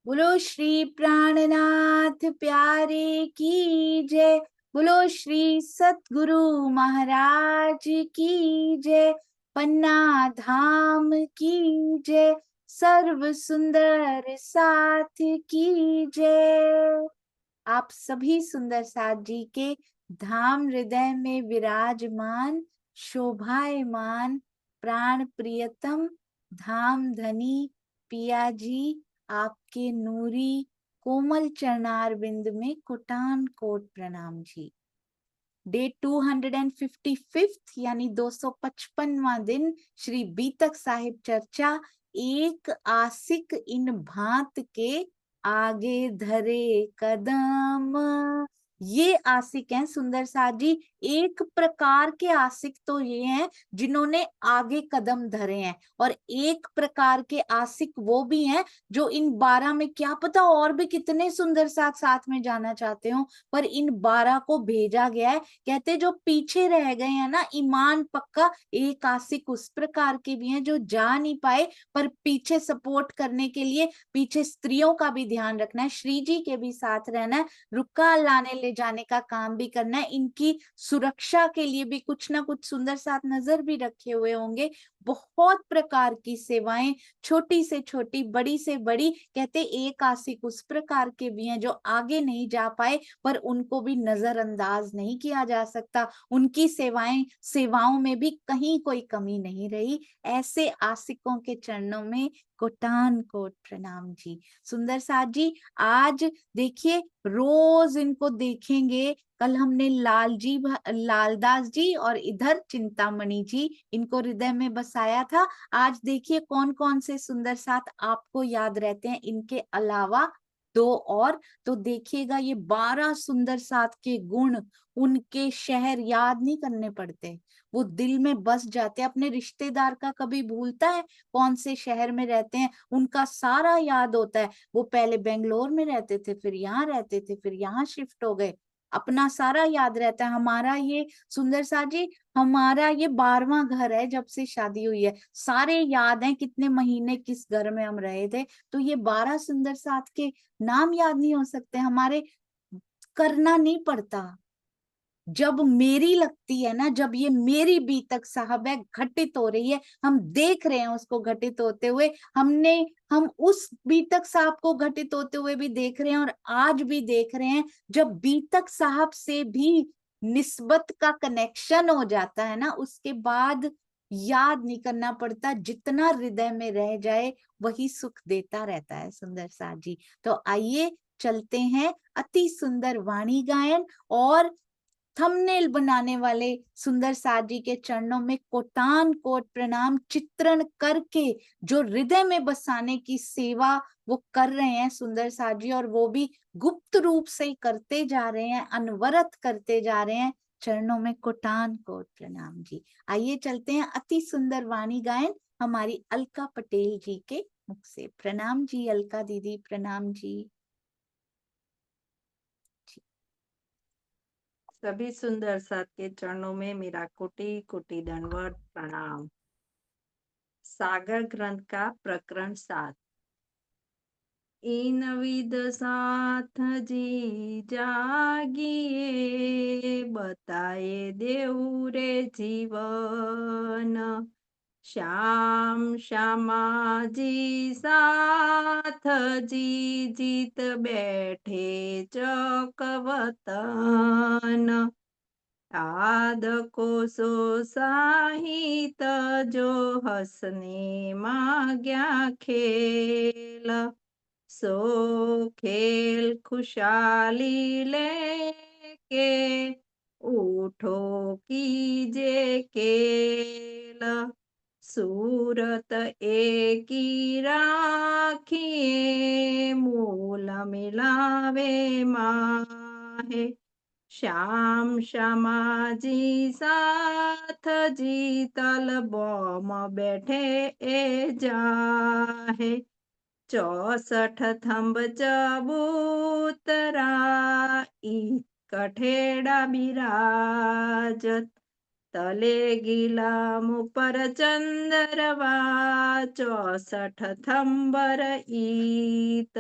बोलो श्री प्राणनाथ प्यारे की जय। बोलो श्री सतगुरु महाराज की जय। पन्ना धाम की जय। सर्व सुंदर साथ की जय। आप सभी सुंदर साथ जी के धाम हृदय में विराजमान शोभायमान प्राण प्रियतम धाम धनी पिया जी, आपके नूरी कोमल चरणार बिंद में कोटान कोट प्रणाम जी। डे 255 यानी 255वां दिन श्री बीतक साहिब चर्चा। एक आसिक इन भांत के आगे धरे कदम। ये आसिक हैं सुंदर साथ जी। एक प्रकार के आसिक तो ये हैं जिन्होंने आगे कदम धरे हैं, और एक प्रकार के आसिक वो भी हैं जो इन 12 में क्या पता और भी कितने सुंदर साथ साथ में जाना चाहते हो, पर इन 12 को भेजा गया है। कहते जो पीछे रह गए हैं ना ईमान पक्का, एक आशिक उस प्रकार के भी हैं जो जा नहीं पाए, पर पीछे सपोर्ट करने के लिए पीछे स्त्रियों का भी ध्यान रखना है, श्री जी के भी साथ रहना है, रुका लाने ले जाने का काम भी करना है, इनकी सुरक्षा के लिए भी कुछ ना कुछ सुंदर साथ नजर भी रखे हुए होंगे। बहुत प्रकार की सेवाएं, छोटी से छोटी बड़ी से बड़ी। कहते एक आशिक उस प्रकार के भी हैं जो आगे नहीं जा पाए, पर उनको भी नजरअंदाज नहीं किया जा सकता। उनकी सेवाओं में भी कहीं कोई कमी नहीं रही। ऐसे आशिकों के चरणों में कोटान कोट प्रणाम जी। सुंदर साथ जी, आज देखिए रोज इनको देखेंगे। कल हमने लालदास जी और इधर चिंतामणि जी, इनको हृदय में बसाया था। आज देखिए कौन कौन से सुंदर साथ आपको याद रहते हैं इनके अलावा। दो और तो देखिएगा, ये 12 सुंदर साथ के गुण, उनके शहर याद नहीं करने पड़ते, वो दिल में बस जाते हैं। अपने रिश्तेदार का कभी भूलता है कौन से शहर में रहते हैं, उनका सारा याद होता है। वो पहले बेंगलोर में रहते थे, फिर यहाँ रहते थे, फिर यहाँ शिफ्ट हो गए, अपना सारा याद रहता है। हमारा ये सुंदर सा जी, हमारा ये 12वां घर है जब से शादी हुई है, सारे याद हैं कितने महीने किस घर में हम रहे थे। तो ये 12 सुंदर साथ के नाम याद नहीं हो सकते हमारे, करना नहीं पड़ता। जब मेरी लगती है ना, जब ये मेरी बीतक साहब है घटित हो रही है, हम देख रहे हैं उसको घटित होते हुए, हम उस बीतक साहब को घटित होते हुए भी देख रहे हैं, और आज भी देख रहे हैं। जब बीतक साहब से भी निस्बत का कनेक्शन हो जाता है ना, उसके बाद याद नहीं करना पड़ता, जितना हृदय में रह जाए वही सुख देता रहता है सुंदर सा जी। तो आइए चलते हैं अति सुंदर वाणी गायन और थंबनेल बनाने वाले सुंदर साथ जी के चरणों में कोटान कोट प्रणाम चित्रण करके जो हृदय में बसाने की सेवा वो कर रहे हैं सुंदर साथ जी, और वो भी गुप्त रूप से ही करते जा रहे हैं, अनवरत करते जा रहे हैं। चरणों में कोटान कोट प्रणाम जी। आइए चलते हैं अति सुंदर वाणी गायन हमारी अलका पटेल जी के मुख से। प्रणाम जी अलका दीदी, प्रणाम जी। सभी सुंदर साथ के चरणों में मेरा कोटि कोटि दंडवत प्रणाम। सागर ग्रंथ का प्रकरण 7। इन विद साथ जी जागिए, बताए देऊ रे जीवन। श्याम श्यामाजी साथ जी जीत बैठे चकवतन। आद कोसो साहित जो हंसने माग्या खेल। सो खेल खुशहाली लेके उठो कीजे केल। सूरत एकी राखिए, मूल मिलावे माहे। श्याम श्यामाजी साथ जी तल बम बैठे ए जाहे। 64 थंब चबूतरा कठेड़ा बिराजत। तले गिलाम पर चंदरवा 64 थंबर ईत।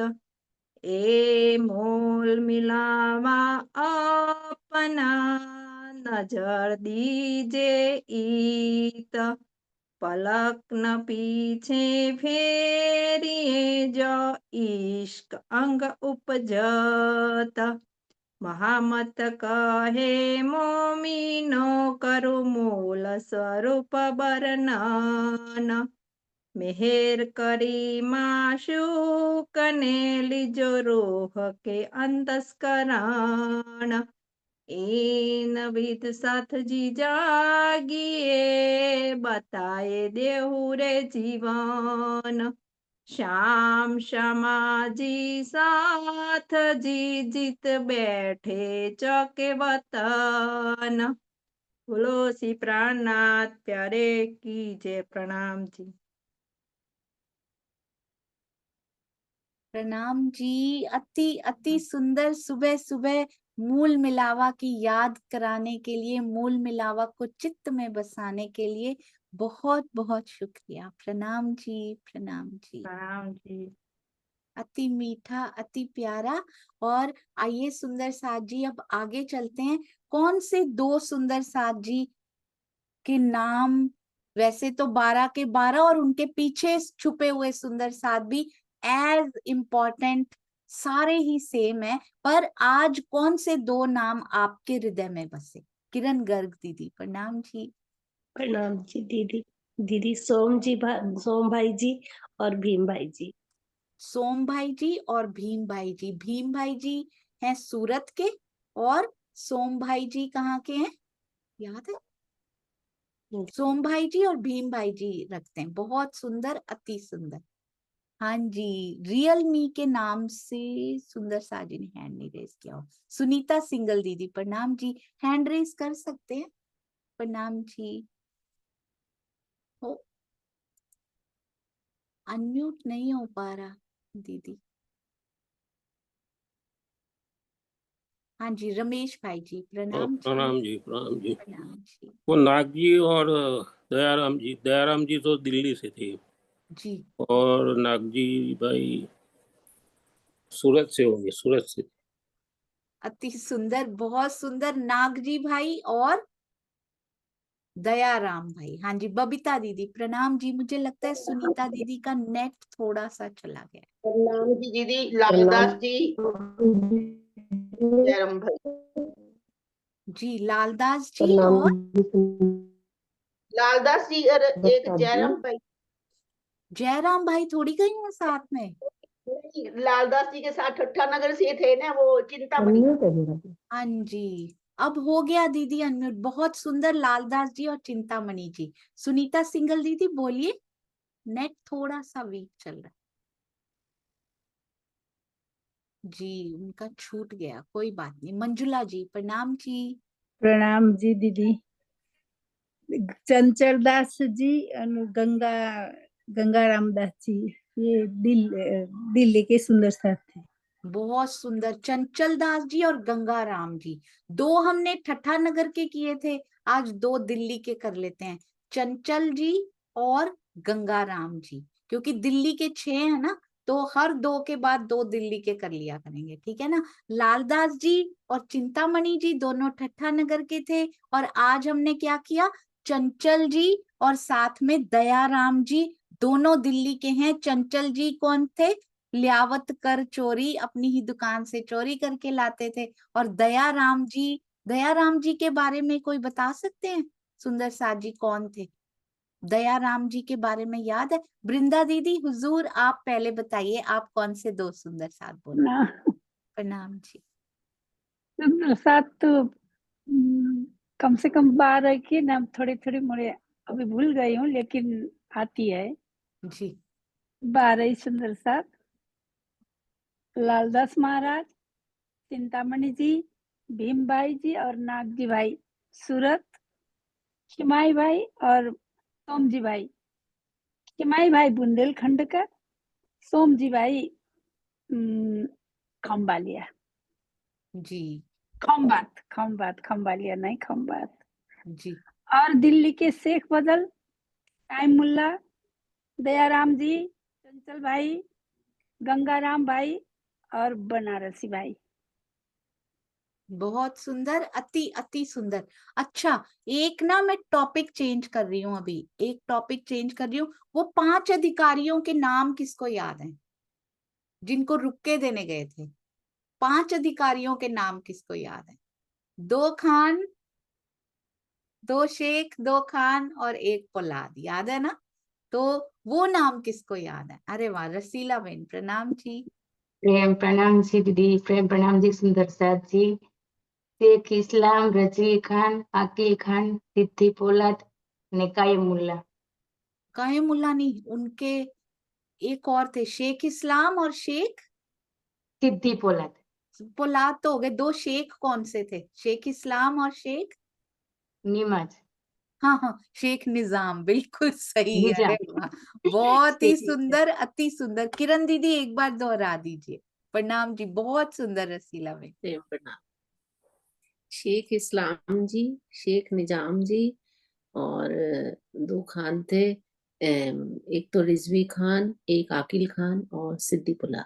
ए मोल मिलावा अपना नजर दीजे ईत पलक न पीछे फेरिए जो इश्क अंग उपजत महामत कहे मोमिनो करु मूल स्वरूप वर्णन मेहर करी माशूकने लीजो रूह के अंतस्करण एन विध साथ जी जागिए बताए देहु रे जीवन श्याम समाजी साथ जी जीत बैठे चौके वतन बोलो श्री प्राणनाथ प्यारे की जय। प्रणाम जी। प्रणाम जी। अति अति सुंदर सुबह सुबह मूल मिलावा की याद कराने के लिए, मूल मिलावा को चित्त में बसाने के लिए बहुत बहुत शुक्रिया। प्रणाम जी, प्रणाम जी। प्रणाम जी। अति मीठा, अति प्यारा। और आइए सुंदर साथ जी अब आगे चलते हैं। कौन से दो सुंदर साथ जी के नाम, वैसे तो 12 के 12 और उनके पीछे छुपे हुए सुंदर साथ भी एज इम्पोर्टेंट, सारे ही सेम है, पर आज कौन से दो नाम आपके हृदय में बसे? किरण गर्ग दीदी, प्रणाम जी। प्रणाम जी दीदी। दीदी सोम भाई जी और भीम भाई जी। सोम भाई जी और भीम भाई जी। भीम भाई जी हैं सूरत के और सोम भाई जी कहाँ के हैं, याद है? सोम भाई जी और भीम भाई जी रखते हैं। बहुत सुंदर, अति सुंदर। हाँ जी, रियल मी के नाम से सुंदर साजी ने हैंड नहीं रेज किया हो। सुनीता सिंगल दीदी, प्रणाम जी। हैंड रेज कर सकते हैं, प्रणाम जी। हो अनम्यूट नहीं हो पा रहा दीदी। हाँ जी, रमेश भाई जी, प्रणाम जी। प्रणाम जी, प्रणाम जी। प्रणाम जी। वो नाग जी और दयाराम जी तो दिल्ली से थे जी, और नाग जी भाई सूरत से होंगे, सूरत से। अति सुंदर, बहुत सुंदर। नाग जी भाई और दयाराम भाई। हाँ जी, बबीता दीदी, प्रणाम जी। मुझे लगता है सुनीता दीदी का नेट थोड़ा सा चला गया। प्रणाम जी दीदी। लालदास जी, जयराम भाई। जी, लालदास जी और लालदास जी और एक जयराम भाई। जयराम भाई थोड़ी गई हैं साथ में। नहीं, लालदास जी के साथ ठट्ठा नगर से थे ना, वो चिंतामणि। हाँ जी, अब हो गया दीदी अनम्यूट। बहुत सुंदर, लालदास जी और चिंतामणि जी। सुनीता सिंगल दीदी बोलिए, नेट थोड़ा सा वीक चल रहा है जी, उनका छूट गया, कोई बात नहीं। मंजुला जी, प्रणाम जी। प्रणाम जी दीदी। चंचल दास जी और गंगा रामदास जी, ये दिल्ली के सुंदर साथ थे। बहुत सुंदर, चंचल दास जी और गंगा राम जी। दो हमने ठट्ठा नगर के किए थे, आज दो दिल्ली के कर लेते हैं। चंचल जी और गंगा राम जी, क्योंकि दिल्ली के 6 है ना, तो हर दो के बाद दो दिल्ली के कर लिया करेंगे, ठीक है ना। लालदास जी और चिंतामणि जी दोनों ठट्ठा नगर के थे, और आज हमने क्या किया, चंचल जी और साथ में दयाराम जी, दोनों दिल्ली के हैं। चंचल जी कौन थे? लियावत कर चोरी, अपनी ही दुकान से चोरी करके लाते थे। और दयाराम जी के बारे में कोई बता सकते हैं सुंदर साथ जी, कौन थे? दयाराम जी के बारे में याद है? वृंदा दीदी, हुजूर आप पहले बताइए, आप कौन से दो सुंदर साथ बोले? ना प्रणाम जी। सुंदर साथ तो कम से कम 12 के नाम थोड़े थोड़े मोड़े अभी भूल गई हूँ, लेकिन आती है जी, 12 ही सुंदर साथ। लालदास महाराज, चिंतामणि जी, भीम भाई जी और नाग जी भाई सूरत, खिमाई भाई और सोम जी भाई। खिमाई भाई बुंदेलखंड का, सोम जी भाई खम्बालिया। जी, खम्बालिया नहीं, खम्बात। जी, और दिल्ली के शेख बदल, टाइम मुल्ला, दयाराम जी, चंचल भाई, गंगाराम भाई और बनारसी भाई। बहुत सुंदर, अति अति सुंदर। अच्छा, एक ना मैं टॉपिक चेंज कर रही हूँ, अभी एक टॉपिक चेंज कर रही हूँ। वो 5 अधिकारियों के नाम किसको याद है जिनको रुक्के देने गए थे? 5 अधिकारियों के नाम किसको याद है? 2 खान, 2 शेख, 2 खान और 1 पोलाद, याद है ना? तो वो नाम किसको याद है? अरे वाह, रसीला बेन, प्रणाम जी। प्रेम प्रणाम जी दीदी, प्रेम प्रणाम जी सुंदर साथ जी। शेख इस्लाम, रजवी खान, आकिल खान, सिद्दी पोलाद ने कायम मुल्ला। काहे मुल्ला नहीं, उनके एक और थे, शेख इस्लाम और शेख सिद्दी पोलाद। पोलाद तो हो गए। 2 शेख कौन से थे? शेख इस्लाम और शेख, निमाज हाँ हाँ, शेख निजाम, बिल्कुल सही। निजाम। अरे वाह, बहुत ही शेख निजाम। सुंदर, अति सुंदर। किरण दीदी एक बार दोहरा दीजिए। प्रणाम जी, बहुत सुंदर रसीला में। प्रेम प्रणाम। शेख इस्लाम जी, शेख निजाम जी और 2 खान थे, एक तो रिजवी खान, एक आकिल खान और सिद्दी पोलाद।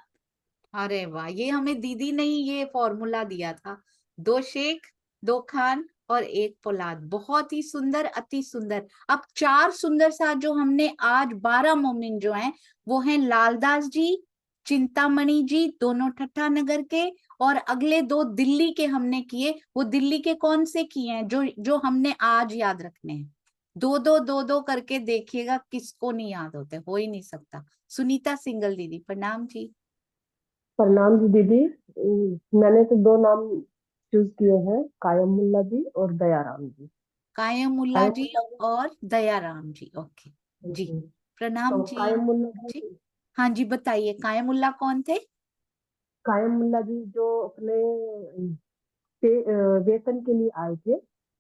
अरे वाह, ये हमें दीदी ने ही ये फॉर्मूला दिया था। 2 शेख, 2 खान और 1 पोलाद। बहुत ही सुंदर, अति सुंदर। अब 4 सुंदर साथ जो हमने आज 12 मोमिन जो हैं वो हैं लालदास जी, चिंतामणि जी, दोनों ठट्ठा नगर के। और अगले 2 दिल्ली के हमने किए। वो दिल्ली के कौन से किए हैं जो जो हमने आज याद रखने हैं? 2-2 करके देखिएगा, किसको नहीं याद होते, हो ही नहीं सकता। सुनीता सिंगल दीदी, प्रणाम जी। प्रणाम जी दीदी। मैंने तो 2 नाम चूज किए हैं, कायम मुल्ला जी और दयाराम जी। कायम मुल्ला कायम जी मुल्ला और दयाराम जी, ओके जी। जी। प्रणाम तो जी। कायम मुल्ला जी जी, हाँ जी, बताइए कायम मुल्ला कौन थे? कायम मुल्ला जी जो अपने वेतन के लिए आए थे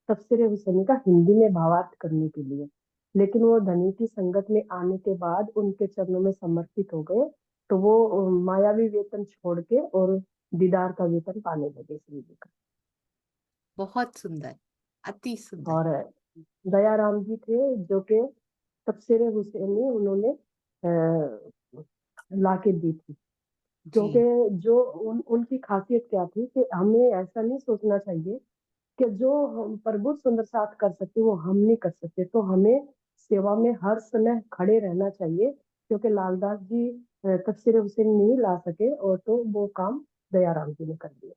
तफसीर हुसैनी का हिंदी में भावार्थ करने के लिए, लेकिन वो धनी की संगत में आने के बाद उनके चरणों में समर्पित हो गए। तो वो मायावी वेतन छोड़ के और दीदार का वेतन पाने लगे श्री जी का। बहुत सुंदर, अति सुंदर। और दयाराम जी थे जो कि तफसीर हुसैनी उन्होंने लाके दी थी। क्योंकि जी जो उनकी खासियत क्या थी कि हमें ऐसा नहीं सोचना चाहिए कि जो हम प्रभु सुंदर साथ कर सकते वो हम नहीं कर सकते, तो हमें सेवा में हर समय खड़े रहना चाहिए। क्योंकि लालदास जी तफसीर हुसैन नहीं ला सके और तो वो काम दयाराम जी ने कर दिया।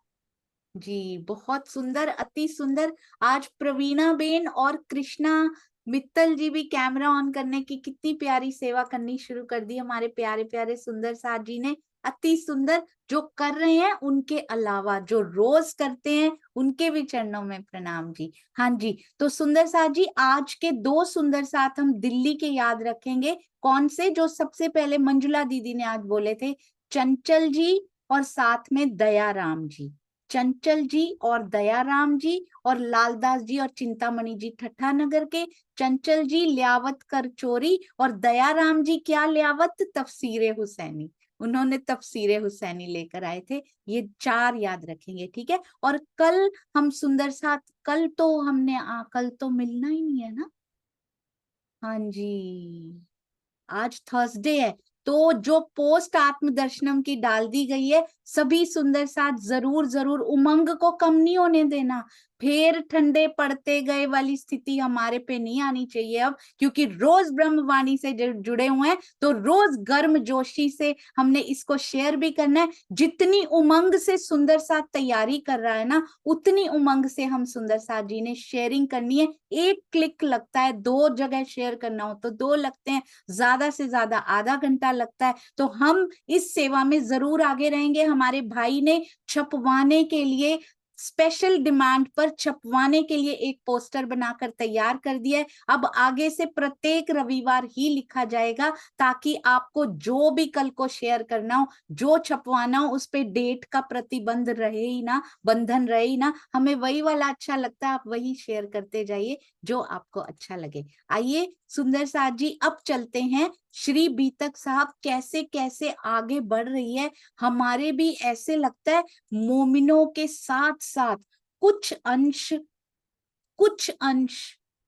जी, बहुत सुंदर, अति सुंदर। आज प्रवीणा बेन और कृष्णा मित्तल जी भी कैमरा ऑन करने की कितनी प्यारी सेवा करनी शुरू कर दी हमारे प्यारे प्यारे सुंदर साथ जी ने। अति सुंदर। जो कर रहे हैं उनके अलावा जो रोज करते हैं उनके भी चरणों में प्रणाम जी। हाँ जी, तो सुंदर साथ जी, आज के 2 सुंदर साथ हम दिल्ली के याद रखेंगे। कौन से? जो सबसे पहले मंजुला दीदी ने आज बोले थे, चंचल जी और साथ में दयाराम जी। चंचल जी और दयाराम जी और लालदास जी और चिंतामणि जी ठट्ठा नगर के। चंचल जी लियावत कर चोरी और दयाराम जी क्या लियावत? तफसीरे हुसैनी। उन्होंने तफसीरे हुसैनी लेकर आए थे। ये 4 याद रखेंगे, ठीक है? और कल हम सुंदर साथ, कल तो हमने कल तो मिलना ही नहीं है ना। हाँ जी, आज थर्सडे है, तो जो पोस्ट आत्मदर्शनम की डाल दी गई है, सभी सुंदर साथ जरूर जरूर, उमंग को कम नहीं होने देना। फिर ठंडे पड़ते गए वाली स्थिति हमारे पे नहीं आनी चाहिए अब, क्योंकि रोज ब्रह्मवाणी से जुड़े हुए हैं, तो रोज गर्म जोशी से हमने इसको शेयर भी करना है। जितनी उमंग से सुंदर साथ तैयारी कर रहा है ना, उतनी उमंग से हम सुंदर साथ जी ने शेयरिंग करनी है। 1 क्लिक लगता है, 2 जगह शेयर करना हो तो 2 लगते हैं, ज्यादा से ज्यादा आधा घंटा लगता है। तो हम इस सेवा में जरूर आगे रहेंगे। हमारे भाई ने छपवाने के लिए, स्पेशल डिमांड पर छपवाने के लिए एक पोस्टर बनाकर तैयार कर दिया है। अब आगे से प्रत्येक रविवार ही लिखा जाएगा, ताकि आपको जो भी कल को शेयर करना हो, जो छपवाना हो, उस पे डेट का प्रतिबंध रहे ही ना, बंधन रहे ही ना। हमें वही वाला अच्छा लगता है, आप वही शेयर करते जाइए जो आपको अच्छा लगे। आइए सुंदर साथ जी, अब चलते हैं श्री बीतक साहब कैसे कैसे आगे बढ़ रही है। हमारे भी ऐसे लगता है मोमिनों के साथ साथ कुछ अंश,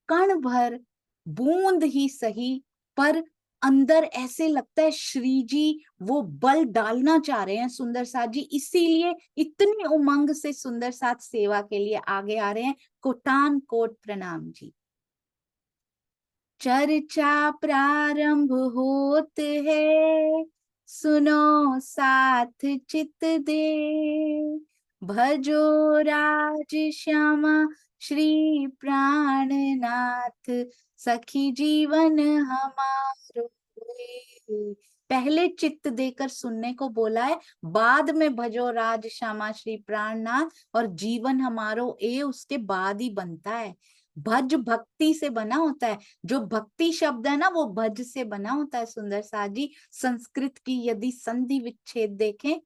कण भर, बूंद ही सही, पर अंदर ऐसे लगता है श्री जी वो बल डालना चाह रहे हैं सुंदर साथ जी, इसीलिए इतनी उमंग से सुंदर साथ सेवा के लिए आगे आ रहे हैं। कोटान कोट प्रणाम जी। चर्चा प्रारंभ होत है, सुनो साथ चित दे, भजो राज श्यामा श्री प्राणनाथ, सखी जीवन हमारो है। पहले चित्त देकर सुनने को बोला है, बाद में भजो राज श्यामा श्री प्राणनाथ, और जीवन हमारो ए उसके बाद ही बनता है। भज भक्ति से बना होता है, जो भक्ति शब्द है ना वो भज से बना होता है सुंदर साथ जी। संस्कृत की यदि संधि विच्छेद देखें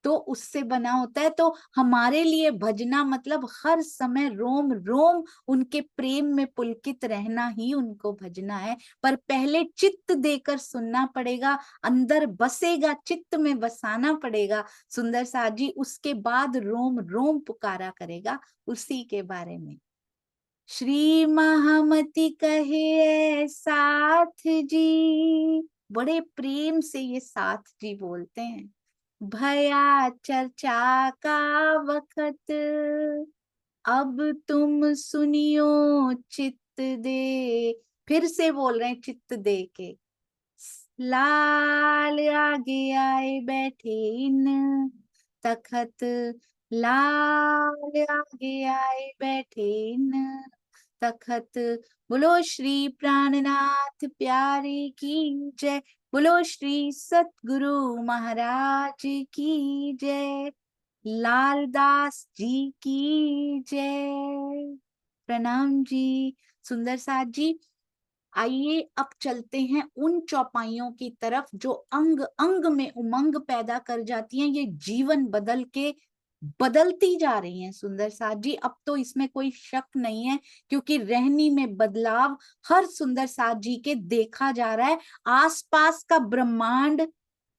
तो उससे बना होता है। तो हमारे लिए भजना मतलब हर समय रोम रोम उनके प्रेम में पुलकित रहना ही उनको भजना है। पर पहले चित्त देकर सुनना पड़ेगा, अंदर बसेगा, चित्त में बसाना पड़ेगा सुंदर साथ जी, उसके बाद रोम रोम पुकारा करेगा उसी के बारे में। श्री महामति कहे साथ जी, बड़े प्रेम से ये साथ जी बोलते हैं। भया चर्चा का वक्त, अब तुम सुनियो चित्त दे। फिर से बोल रहे हैं चित्त दे के। लाल आगे आए बैठे इन तखत, लाल आगे आए बैठे इन तखत। बोलो श्री प्राणनाथ प्यारे की जय, बोलो श्री सतगुरु महाराज की जय, लालदास जी की जय। प्रणाम जी सुंदर साथ जी। आइए अब चलते हैं उन चौपाइयों की तरफ जो अंग अंग में उमंग पैदा कर जाती हैं, ये जीवन बदल के बदलती जा रही हैं सुंदर साथ जी। अब तो इसमें कोई शक नहीं है, क्योंकि रहनी में बदलाव हर सुंदर साथ जी के देखा जा रहा है। आसपास का ब्रह्मांड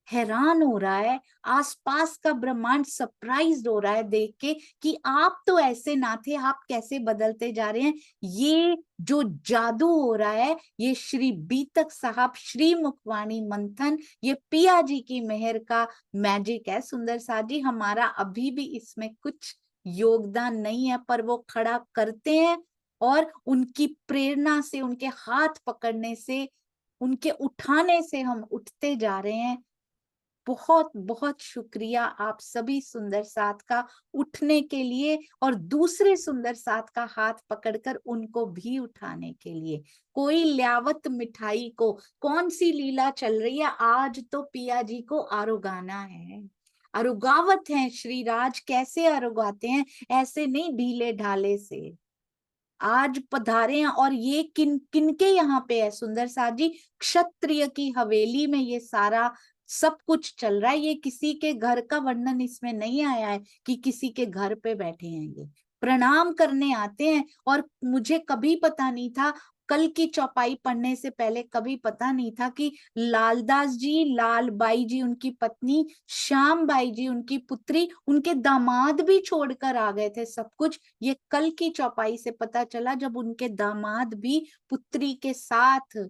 हैरान हो रहा है, आसपास का ब्रह्मांड सरप्राइज हो रहा है देख के कि आप तो ऐसे ना थे, आप कैसे बदलते जा रहे हैं। ये जो जादू हो रहा है, ये श्री बीतक साहब श्री मुखवाणी मंथन, ये पिया जी की मेहर का मैजिक है सुंदर साथ जी। हमारा अभी भी इसमें कुछ योगदान नहीं है, पर वो खड़ा करते हैं और उनकी प्रेरणा से, उनके हाथ पकड़ने से, उनके उठाने से हम उठते जा रहे हैं। बहुत बहुत शुक्रिया आप सभी सुंदर साथ का उठने के लिए और दूसरे सुंदर साथ का हाथ पकड़कर उनको भी उठाने के लिए। कोई ल्यावत मिठाई को कौन सी लीला चल रही है, आज तो पिया जी को आरोगाना है, अरुगावत है। श्री राज कैसे अरुगाते हैं, ऐसे नहीं ढीले ढाले से। आज पधारे हैं और ये किन किन के यहाँ पे है सुंदर साथ जी, क्षत्रिय की हवेली में ये सारा सब कुछ चल रहा है। ये किसी के घर का वर्णन इसमें नहीं आया है कि किसी के घर पे बैठे हैं, ये प्रणाम करने आते हैं। और मुझे कभी पता नहीं था, कल की चौपाई पढ़ने से पहले कभी पता नहीं था कि लालदास जी, लालबाई जी उनकी पत्नी, श्याम बाई जी उनकी पुत्री, उनके दामाद भी छोड़कर आ गए थे सब कुछ। ये कल की चौपाई से पता चला, जब उनके दामाद भी पुत्री के साथ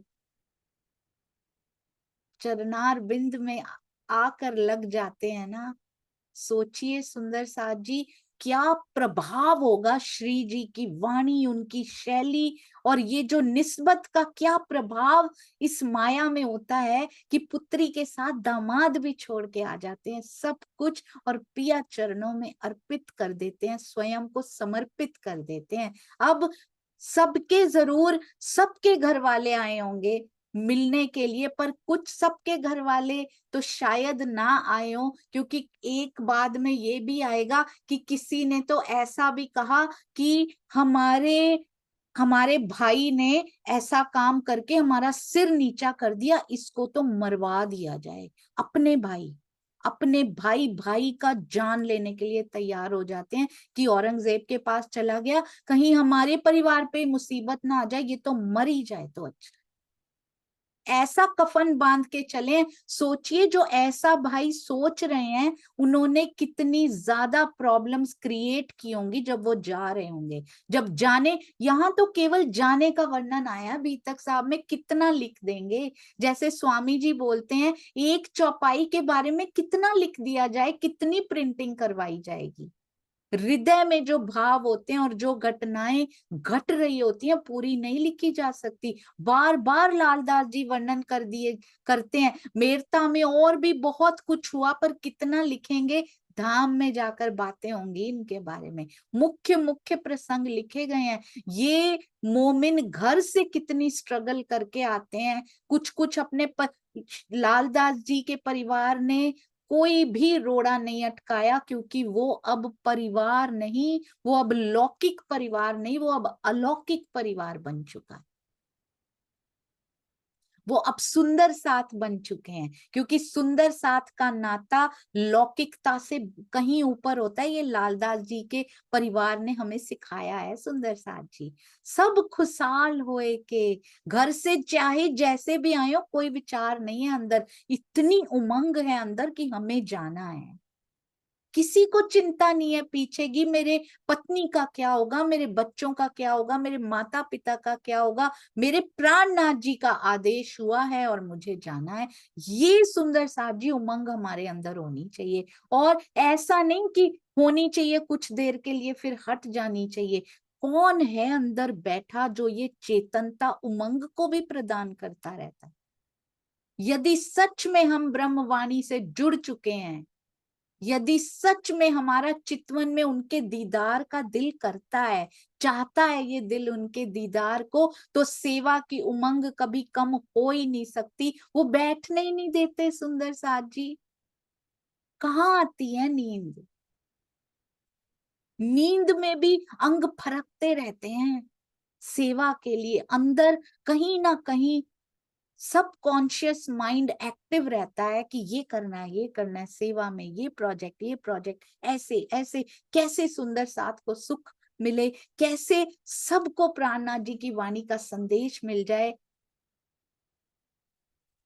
चरनार बिंद में आकर लग जाते हैं ना। सोचिए सुंदर साथ जी, क्या प्रभाव होगा श्री जी की वाणी, उनकी शैली, और ये जो निस्बत का क्या प्रभाव इस माया में होता है कि पुत्री के साथ दामाद भी छोड़ के आ जाते हैं सब कुछ, और पिया चरणों में अर्पित कर देते हैं, स्वयं को समर्पित कर देते हैं। अब सबके जरूर सबके घर वाले आए होंगे मिलने के लिए, पर कुछ सबके घर वाले तो शायद ना आए हो, क्योंकि एक बाद में ये भी आएगा कि किसी ने तो ऐसा भी कहा कि हमारे भाई ने ऐसा काम करके हमारा सिर नीचा कर दिया, इसको तो मरवा दिया जाए। अपने भाई भाई का जान लेने के लिए तैयार हो जाते हैं कि औरंगजेब के पास चला गया, कहीं हमारे परिवार पे मुसीबत ना आ जाए, ये तो मर ही जाए तो अच्छा। ऐसा कफन बांध के चलें। सोचिए जो ऐसा भाई सोच रहे हैं उन्होंने कितनी ज्यादा प्रॉब्लम्स क्रिएट की होंगी जब वो जा रहे होंगे। जब जाने, यहाँ तो केवल जाने का वर्णन आया, अभी तक साहब में कितना लिख देंगे। जैसे स्वामी जी बोलते हैं एक चौपाई के बारे में कितना लिख दिया जाए, कितनी प्रिंटिंग करवाई जाएगी। हृदय में जो भाव होते हैं और जो घटनाएं घट रही होती हैं पूरी नहीं लिखी जा सकती। बार बार लालदास जी वर्णन करते हैं। मेरता में और भी बहुत कुछ हुआ, पर कितना लिखेंगे, धाम में जाकर बातें होंगी इनके बारे में। मुख्य मुख्य प्रसंग लिखे गए हैं। ये मोमिन घर से कितनी स्ट्रगल करके आते हैं। कुछ कुछ अपने लालदास जी के परिवार ने कोई भी रोड़ा नहीं अटकाया, क्योंकि वो अब परिवार नहीं, वो अब लौकिक परिवार नहीं, वो अब अलौकिक परिवार बन चुका है। वो अब सुंदर साथ बन चुके हैं, क्योंकि सुंदर साथ का नाता लौकिकता से कहीं ऊपर होता है। ये लालदास जी के परिवार ने हमें सिखाया है। सुंदर साथ जी सब खुशहाल होए के घर से चाहे जैसे भी आए हो, कोई विचार नहीं है अंदर, इतनी उमंग है अंदर कि हमें जाना है। किसी को चिंता नहीं है पीछे की मेरे पत्नी का क्या होगा, मेरे बच्चों का क्या होगा, मेरे माता पिता का क्या होगा। मेरे प्राणनाथ जी का आदेश हुआ है और मुझे जाना है। ये सुंदर साहब जी उमंग हमारे अंदर होनी चाहिए। और ऐसा नहीं कि होनी चाहिए कुछ देर के लिए फिर हट जानी चाहिए। कौन है अंदर बैठा जो ये चेतनता उमंग को भी प्रदान करता रहता है। यदि सच में हम ब्रह्मवाणी से जुड़ चुके हैं, यदि सच में हमारा चितवन में उनके दीदार का दिल करता है, चाहता है ये दिल उनके दीदार को, तो सेवा की उमंग कभी कम हो ही नहीं सकती। वो बैठने ही नहीं देते सुंदर साथ जी। कहाँ आती है नींद? नींद में भी अंग फरकते रहते हैं सेवा के लिए। अंदर कहीं ना कहीं सब कॉन्शियस माइंड एक्टिव रहता है कि ये करना है, ये करना है, सेवा में ये प्रोजेक्ट, ऐसे ऐसे कैसे सुंदर साथ को सुख मिले, कैसे सबको प्राणनाथ जी की वाणी का संदेश मिल जाए।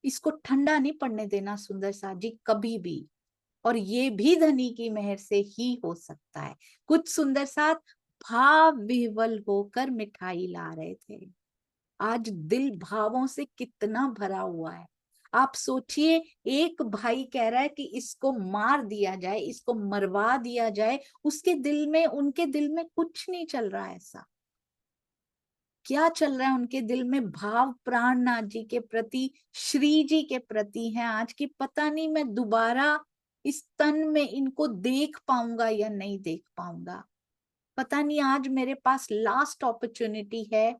इसको ठंडा नहीं पड़ने देना सुंदर साथ जी कभी भी। और ये भी धनी की मेहर से ही हो सकता है। कुछ सुंदर साथ भाव विह्वल होकर मिठाई ला रहे थे। आज दिल भावों से कितना भरा हुआ है। आप सोचिए, एक भाई कह रहा है कि इसको मार दिया जाए, इसको मरवा दिया जाए। उसके दिल में, उनके दिल में कुछ नहीं चल रहा है। ऐसा क्या चल रहा है उनके दिल में? भाव प्राणनाथ जी के प्रति, श्री जी के प्रति है आज की। पता नहीं मैं दोबारा इस तन में इनको देख पाऊंगा या नहीं देख पाऊंगा। पता नहीं, आज मेरे पास लास्ट अपॉर्चुनिटी है,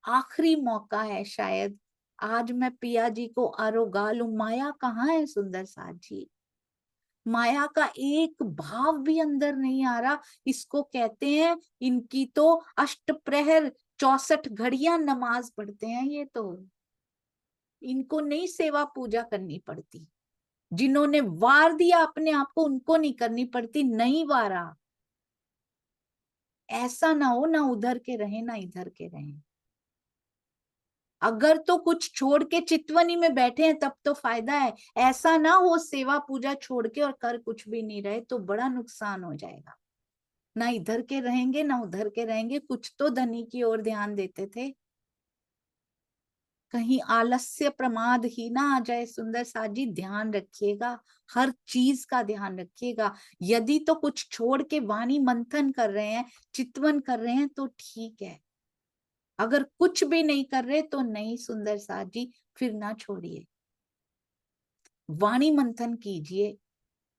आखिरी मौका है शायद। आज मैं पिया जी को आरोगा लूं। माया कहाँ है सुंदर साथ जी? माया का एक भाव भी अंदर नहीं आ रहा। इसको कहते हैं, इनकी तो अष्टप्रहर 64 घड़ियां नमाज पढ़ते हैं ये तो। इनको नहीं सेवा पूजा करनी पड़ती। जिन्होंने वार दिया अपने आप को उनको नहीं करनी पड़ती, नहीं वारा। ऐसा ना हो, ना उधर के रहे ना इधर के रहे। अगर तो कुछ छोड़ के चितवनी में बैठे हैं तब तो फायदा है। ऐसा ना हो सेवा पूजा छोड़ के और कर कुछ भी नहीं रहे, तो बड़ा नुकसान हो जाएगा। ना इधर के रहेंगे ना उधर के रहेंगे। कुछ तो धनी की ओर ध्यान देते थे। कहीं आलस्य प्रमाद ही ना आ जाए। सुंदर साथ जी ध्यान रखिएगा, हर चीज का ध्यान रखिएगा। यदि तो कुछ छोड़ के वाणी मंथन कर रहे हैं, चितवन कर रहे हैं तो ठीक है। अगर कुछ भी नहीं कर रहे तो नहीं सुंदर साथ जी, फिर ना छोड़िए, वाणी मंथन कीजिए।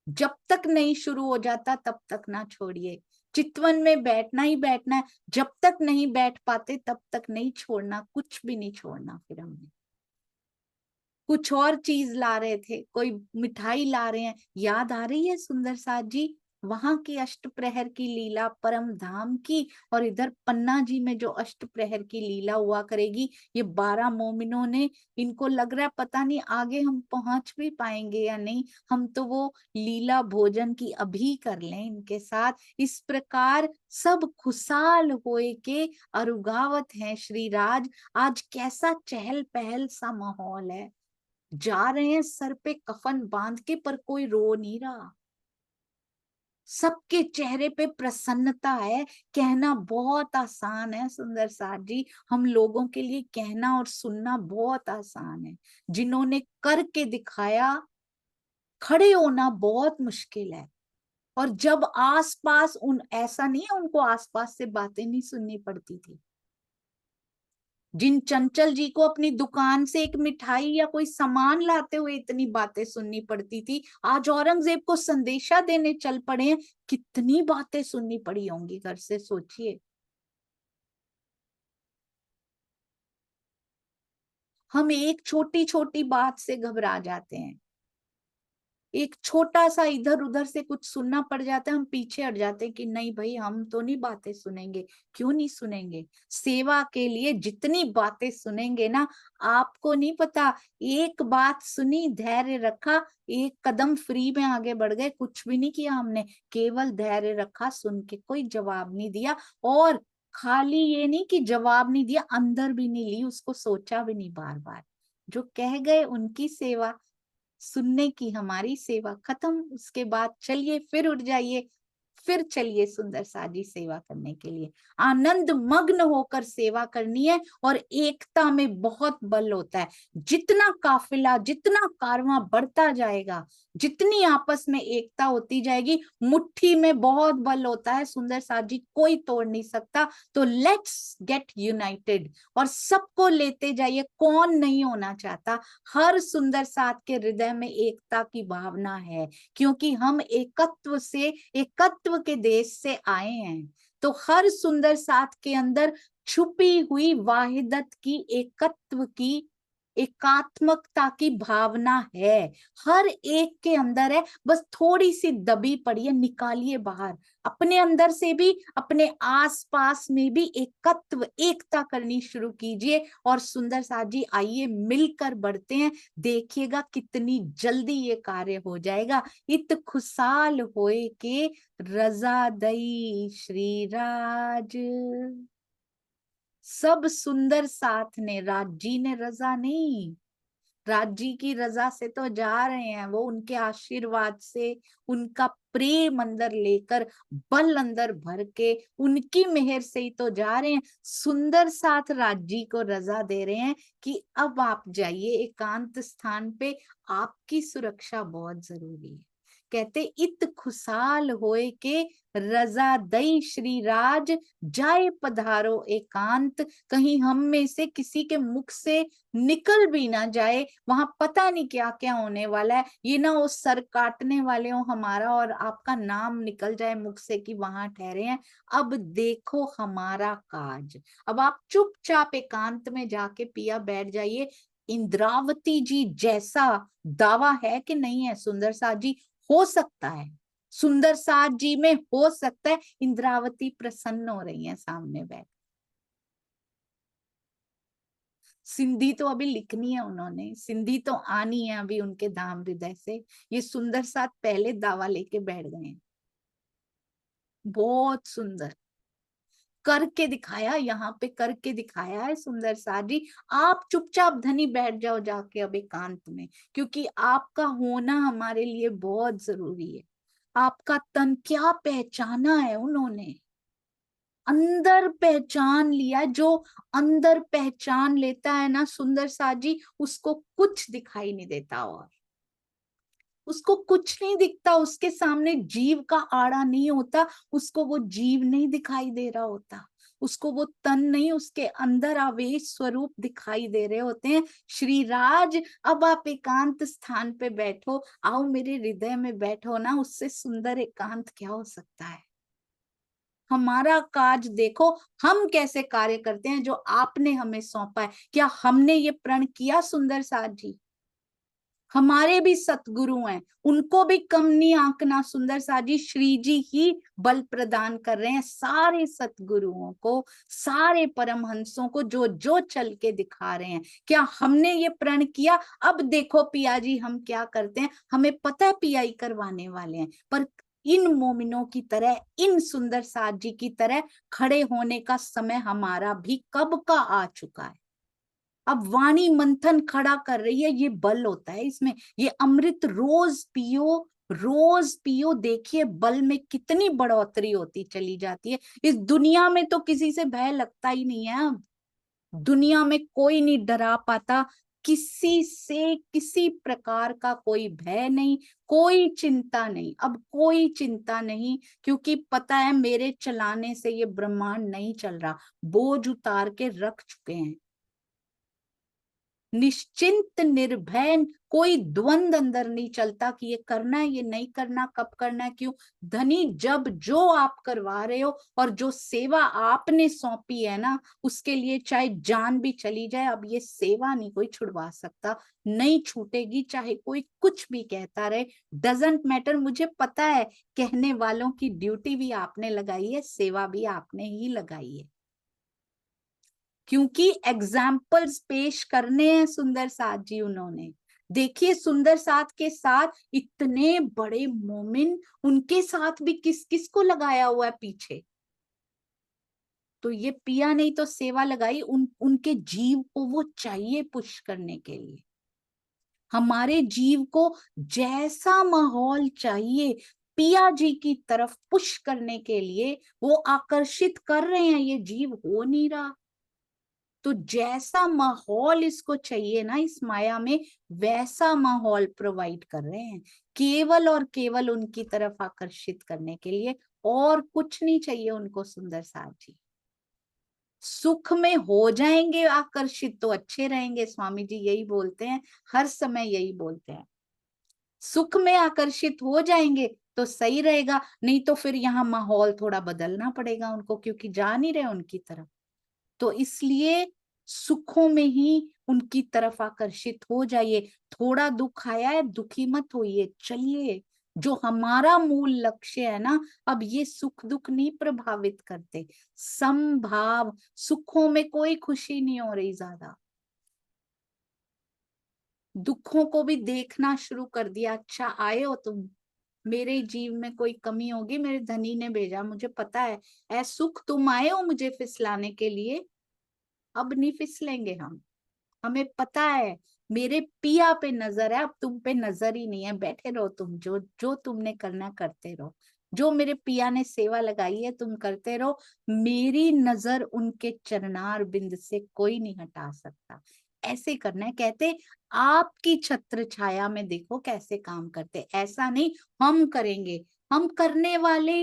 जब तक नहीं शुरू हो जाता तब तक ना छोड़िए। चितवन में बैठना ही बैठना है। जब तक नहीं बैठ पाते तब तक नहीं छोड़ना, कुछ भी नहीं छोड़ना। फिर हमने कुछ और चीज ला रहे थे, कोई मिठाई ला रहे हैं, याद आ रही है सुंदर साथ जी? वहां की अष्टप्रहर की लीला परम धाम की, और इधर पन्ना जी में जो अष्टप्रहर की लीला हुआ करेगी, ये 12 मोमिनों ने, इनको लग रहा है पता नहीं आगे हम पहुंच भी पाएंगे या नहीं, हम तो वो लीला भोजन की अभी कर लें इनके साथ। इस प्रकार सब खुशहाल होए के अरुगावत हैं श्री राज। आज कैसा चहल पहल सा माहौल है, जा रहे हैं सर पे कफन बांध के, पर कोई रो नहीं रहा, सबके चेहरे पे प्रसन्नता है। कहना बहुत आसान है सुंदर साथ जी, हम लोगों के लिए कहना और सुनना बहुत आसान है, जिन्होंने करके दिखाया खड़े होना बहुत मुश्किल है। और जब आसपास उन, ऐसा नहीं है उनको आसपास से बातें नहीं सुननी पड़ती थी, जिन चंचल जी को अपनी दुकान से एक मिठाई या कोई सामान लाते हुए इतनी बातें सुननी पड़ती थी, आज औरंगजेब को संदेशा देने चल पड़े हैं, कितनी बातें सुननी पड़ी होंगी घर से, सोचिए। हम एक छोटी छोटी बात से घबरा जाते हैं, एक छोटा सा इधर उधर से कुछ सुनना पड़ जाता है, हम पीछे हट जाते हैं कि नहीं भाई हम तो नहीं बातें सुनेंगे। क्यों नहीं सुनेंगे? सेवा के लिए जितनी बातें सुनेंगे ना, आपको नहीं पता, एक बात सुनी, धैर्य रखा, एक कदम फ्री में आगे बढ़ गए, कुछ भी नहीं किया हमने, केवल धैर्य रखा, सुन के कोई जवाब नहीं दिया, और खाली ये नहीं कि जवाब नहीं दिया, अंदर भी नहीं ली, उसको सोचा भी नहीं बार बार, जो कह गए उनकी सेवा, सुनने की हमारी सेवा, खत्म। उसके बाद चलिए फिर उठ जाइए, फिर चलिए सुंदर साजी सेवा करने के लिए, आनंद मग्न होकर सेवा करनी है। और एकता में बहुत बल होता है, जितना काफिला, जितना कारवां बढ़ता जाएगा, जितनी आपस में एकता होती जाएगी, मुट्ठी में बहुत बल होता है सुंदर साजी, कोई तोड़ नहीं सकता। तो लेट्स गेट यूनाइटेड, और सबको लेते जाइए, कौन नहीं होना चाहता। हर सुंदर साथ के हृदय में एकता की भावना है, क्योंकि हम एकत्व से, एकत्व के देश से आए हैं। तो हर सुंदर साथ के अंदर छुपी हुई वाहिदत की, एकत्व की, एकात्मकता की भावना है, हर एक के अंदर है, बस थोड़ी सी दबी पड़ी है, निकालिए बाहर, अपने अंदर से भी, अपने आसपास में भी एकत्व, एकता करनी शुरू कीजिए। और सुंदर साथ जी आइए मिलकर बढ़ते हैं, देखिएगा कितनी जल्दी ये कार्य हो जाएगा। इत खुशहाल होए के रजा दई श्री राज। सब सुंदर साथ ने, राज जी ने रजा नहीं, राज जी की रजा से तो जा रहे हैं, वो उनके आशीर्वाद से, उनका प्रेम अंदर लेकर, बल अंदर भर के, उनकी मेहर से ही तो जा रहे हैं। सुंदर साथ राज जी को रजा दे रहे हैं कि अब आप जाइए एकांत स्थान पे, आपकी सुरक्षा बहुत जरूरी है। कहते इत खुशहाल होए के रजा दई श्री राज, जाए पधारो एकांत। कहीं हम में से किसी के मुख से निकल भी ना जाए, वहां पता नहीं क्या क्या होने वाला है, ये ना वो सर काटने वाले हो हमारा और आपका नाम निकल जाए मुख से कि वहां ठहरे हैं। अब देखो हमारा काज, अब आप चुपचाप एकांत में जाके पिया बैठ जाइए। इंद्रावती जी जैसा दावा है कि नहीं है सुंदर साथ जी? हो सकता है, सुंदर साथ जी में हो सकता है। इंद्रावती प्रसन्न हो रही है सामने बैठ, सिंधी तो अभी लिखनी है उन्होंने, सिंधी तो आनी है अभी उनके धाम हृदय से। ये सुंदर साथ पहले दावा लेके बैठ गए हैं, बहुत सुंदर करके दिखाया, यहाँ पे करके दिखाया है सुंदर साथ जी। आप चुपचाप धनी बैठ जाओ जाके अब एकांत में, क्योंकि आपका होना हमारे लिए बहुत जरूरी है। आपका तन क्या पहचाना है उन्होंने, अंदर पहचान लिया। जो अंदर पहचान लेता है ना सुंदर साथ जी, उसको कुछ दिखाई नहीं देता, और उसको कुछ नहीं दिखता, उसके सामने जीव का आड़ा नहीं होता, उसको वो जीव नहीं दिखाई दे रहा होता, उसको वो तन नहीं, उसके अंदर आवेश स्वरूप दिखाई दे रहे होते हैं। श्री राज अब आप एकांत स्थान पे बैठो, आओ मेरे हृदय में बैठो ना, उससे सुंदर एकांत क्या हो सकता है। हमारा काज देखो, हम कैसे कार्य करते हैं जो आपने हमें सौंपा है। क्या हमने ये प्रण किया सुंदर साथ जी? हमारे भी सतगुरु हैं, उनको भी कम नहीं आंकना। सुंदर साथ जी, श्री जी ही बल प्रदान कर रहे हैं सारे सतगुरुओं को, सारे परमहंसों को, जो जो चल के दिखा रहे हैं। क्या हमने ये प्रण किया? अब देखो पिया जी हम क्या करते हैं, हमें पता है पियाई करवाने वाले हैं, पर इन मोमिनों की तरह, इन सुंदर साथ जी की तरह खड़े होने का समय हमारा भी कब का आ चुका है। अब वाणी मंथन खड़ा कर रही है, ये बल होता है इसमें। ये अमृत रोज पियो, रोज पियो, देखिए बल में कितनी बढ़ोतरी होती चली जाती है। इस दुनिया में तो किसी से भय लगता ही नहीं है। अब दुनिया में कोई नहीं डरा पाता किसी से, किसी प्रकार का कोई भय नहीं, कोई चिंता नहीं। अब कोई चिंता नहीं, क्योंकि पता है मेरे चलाने से ये ब्रह्मांड नहीं चल रहा, बोझ उतार के रख चुके हैं। निश्चिंत निर्भय, कोई द्वंद अंदर नहीं चलता कि ये करना है, ये नहीं करना, कब करना है, क्यों। धनी जब जो आप करवा रहे हो और जो सेवा आपने सौंपी है ना, उसके लिए चाहे जान भी चली जाए, अब ये सेवा नहीं कोई छुड़वा सकता, नहीं छूटेगी, चाहे कोई कुछ भी कहता रहे, डजंट मैटर। मुझे पता है कहने वालों की ड्यूटी भी आपने लगाई है, सेवा भी आपने ही लगाई है, क्योंकि एग्जाम्पल्स पेश करने हैं सुंदर साथ जी उन्होंने। देखिए सुंदर साथ के साथ इतने बड़े मोमिन, उनके साथ भी किस किस को लगाया हुआ है पीछे। तो ये पिया नहीं तो सेवा लगाई, उनके जीव को वो चाहिए पुश करने के लिए। हमारे जीव को जैसा माहौल चाहिए पिया जी की तरफ पुश करने के लिए, वो आकर्षित कर रहे हैं, ये जीव हो नहीं रहा। तो जैसा माहौल इसको चाहिए ना इस माया में, वैसा माहौल प्रोवाइड कर रहे हैं, केवल और केवल उनकी तरफ आकर्षित करने के लिए, और कुछ नहीं चाहिए उनको। सुंदर साथ जी सुख में हो जाएंगे आकर्षित तो अच्छे रहेंगे, स्वामी जी यही बोलते हैं, हर समय यही बोलते हैं। सुख में आकर्षित हो जाएंगे तो सही रहेगा, नहीं तो फिर यहाँ माहौल थोड़ा बदलना पड़ेगा उनको, क्योंकि जा नहीं रहे उनकी तरफ। तो इसलिए सुखों में ही उनकी तरफ आकर्षित हो जाइए। थोड़ा दुख आया है, दुखी मत होइए, चलिए। जो हमारा मूल लक्ष्य है ना, अब ये सुख दुख नहीं प्रभावित करते, समभाव। सुखों में कोई खुशी नहीं हो रही ज्यादा, दुखों को भी देखना शुरू कर दिया। अच्छा आए हो तुम, मेरे जीव में कोई कमी होगी, मेरे धनी ने भेजा, मुझे पता है। ऐ सुख तुम आए हो मुझे फिसलाने के लिए, अब नहीं फिसलेंगे हम, हमें पता है मेरे पिया पे नजर है, अब तुम पे नजर ही नहीं है। बैठे रहो तुम, जो जो तुमने करना करते रहो, जो मेरे पिया ने सेवा लगाई है तुम करते रहो, मेरी नजर उनके चरणार बिंद से कोई नहीं हटा सकता। ऐसे करना है। कहते आपकी छत्र छाया में देखो कैसे काम करते, ऐसा नहीं हम करेंगे। हम करने वाले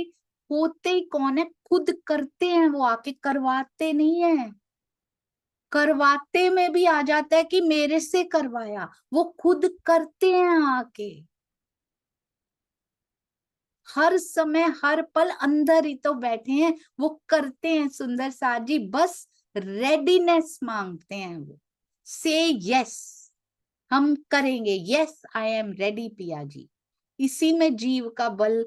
होते ही कौन है, खुद करते हैं, वो आके करवाते नहीं है। करवाते में भी आ जाता है कि मेरे से करवाया, वो खुद करते हैं आके, हर समय हर पल अंदर ही तो बैठे हैं, वो करते हैं। सुंदर साथ जी बस रेडीनेस मांगते हैं, वो से यस हम करेंगे, यस आई एम रेडी पिया जी। इसी में जीव का बल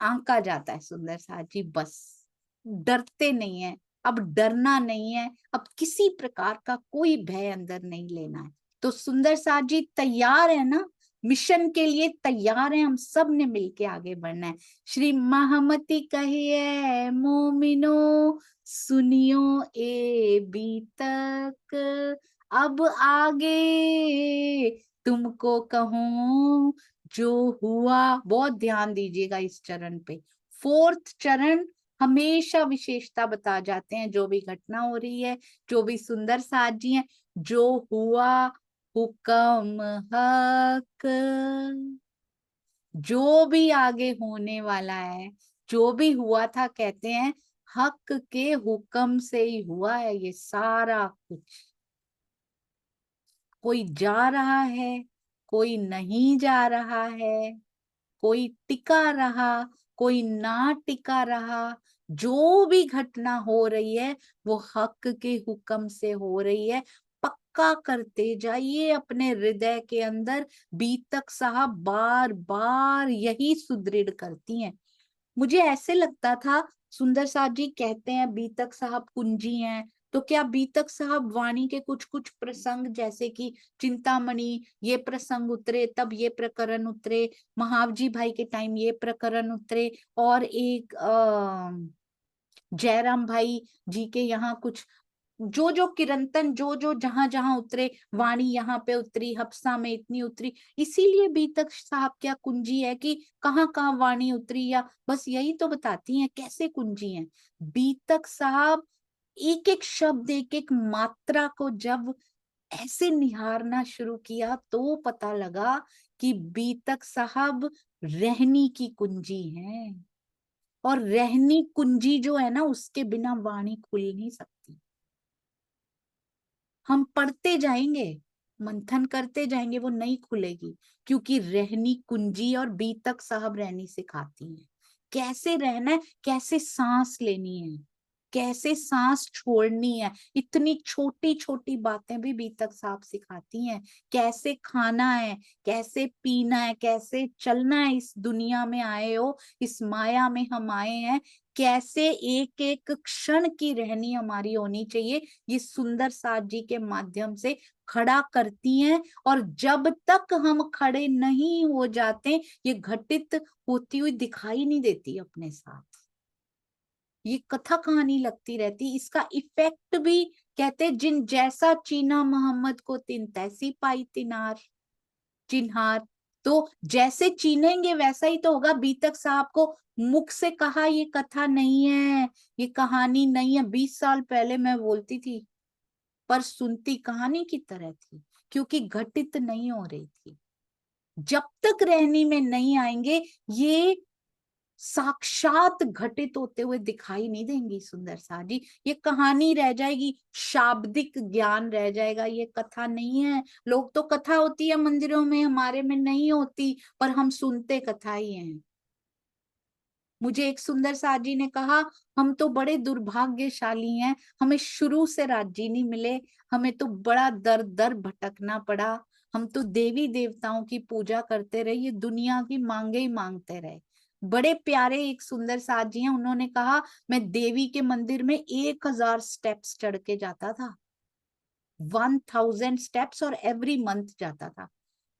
आंका जाता है सुंदर साथ जी। बस डरते नहीं है, अब डरना नहीं है, अब किसी प्रकार का कोई भय अंदर नहीं लेना है। तो सुंदर साथ जी तैयार है ना, मिशन के लिए तैयार है, हम सब ने मिलके आगे बढ़ना है। श्री महामती कहिए मोमिनो सुनियो ए बी तक, अब आगे तुमको कहूं जो हुआ। बहुत ध्यान दीजिएगा इस चरण पे। फोर्थ चरण हमेशा विशेषता बता जाते हैं, जो भी घटना हो रही है, जो भी सुंदर साथ जी हैं, जो हुआ हुक्म हक, जो भी आगे होने वाला है, जो भी हुआ था, कहते हैं हक के हुक्म से ही हुआ है ये सारा कुछ। कोई जा रहा है, कोई नहीं जा रहा है, कोई टिका रहा, कोई ना टिका रहा, जो भी घटना हो रही है वो हक के हुक्म से हो रही है। पक्का करते जाइए अपने हृदय के अंदर। बीतक साहब बार बार यही सुदृढ़ करती हैं। मुझे ऐसे लगता था, सुंदर साथ जी कहते हैं बीतक साहब कुंजी हैं, तो क्या बीतक साहब वाणी के कुछ कुछ प्रसंग, जैसे कि चिंतामणि ये प्रसंग उतरे तब ये प्रकरण उतरे, महावजी भाई के टाइम ये प्रकरण उतरे, और एक जयराम भाई जी के यहाँ कुछ जो जो किरंतन जो जो जहां जहां उतरे, वाणी यहाँ पे उतरी, हफ्सा में इतनी उतरी, इसीलिए बीतक साहब क्या कुंजी है कि कहाँ कहाँ वाणी उतरी, या बस यही तो बताती हैं कैसे कुंजी हैं। बीतक साहब एक एक शब्द एक एक मात्रा को जब ऐसे निहारना शुरू किया तो पता लगा कि बीतक साहब रहनी की कुंजी है, और रहनी कुंजी जो है ना, उसके बिना वाणी खुल नहीं सकती। हम पढ़ते जाएंगे, मंथन करते जाएंगे, वो नहीं खुलेगी, क्योंकि रहनी कुंजी और बीतक साहब रहनी सिखाती है। कैसे रहना है, कैसे सांस लेनी है, कैसे सांस छोड़नी है, इतनी छोटी छोटी बातें भी बीतक साहब सिखाती हैं। कैसे खाना है, कैसे पीना है, कैसे चलना है, इस दुनिया में आए हो, इस माया में हम आए हैं, कैसे एक एक क्षण की रहनी हमारी होनी चाहिए, ये सुंदर साथ जी के माध्यम से खड़ा करती हैं। और जब तक हम खड़े नहीं हो जाते, ये घटित होती हुई दिखाई नहीं देती अपने साथ, ये कथा कहानी लगती रहती। इसका इफेक्ट भी कहते, जिन जैसा चीना मोहम्मद को तिन तैसी पाई तिनार चिन्हार, तो जैसे चीनेंगे वैसा ही तो होगा। बीतक साहब को मुख से कहा ये कथा नहीं है, ये कहानी नहीं है, 20 साल पहले मैं बोलती थी, पर सुनती कहानी की तरह थी, क्योंकि घटित नहीं हो रही थी। जब तक रहनी में नहीं आएंगे, ये साक्षात घटित होते हुए दिखाई नहीं देंगी सुंदर सा जी। ये कहानी रह जाएगी, शाब्दिक ज्ञान रह जाएगा, ये कथा नहीं है। लोग तो कथा होती है मंदिरों में, हमारे में नहीं होती, पर हम सुनते कथा ही हैं। मुझे एक सुंदर साथ जी ने कहा, हम तो बड़े दुर्भाग्यशाली हैं, हमें शुरू से राजी नहीं मिले, हमें तो बड़ा दर दर भटकना पड़ा, हम तो देवी देवताओं की पूजा करते रहे, ये दुनिया की मांगे ही मांगते रहे। बड़े प्यारे एक सुंदर साथ जी हैं, उन्होंने कहा, मैं देवी के मंदिर में 1000 स्टेप्स चढ़ के जाता था, 1000 स्टेप्स, और एवरी मंथ जाता था।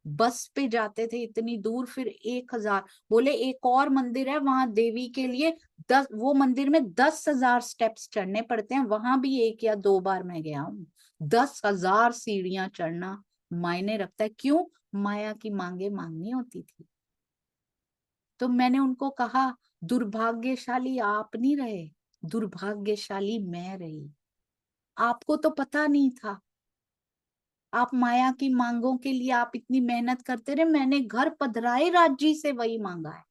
बस पे जाते थे इतनी दूर, फिर 1000। बोले एक और मंदिर है वहां देवी के लिए 10, वो मंदिर में 10,000 स्टेप्स चढ़ने पड़ते हैं, वहां भी 1 या 2 बार मैं गया हूँ। 10,000 सीढ़ियां चढ़ना मायने रखता है। क्यों? माया की मांगे मांगनी होती थी। तो मैंने उनको कहा, दुर्भाग्यशाली आप नहीं रहे, दुर्भाग्यशाली मैं रही। आपको तो पता नहीं था, आप माया की मांगों के लिए आप इतनी मेहनत करते रहे। मैंने घर पधराए राज्य से वही मांगा है,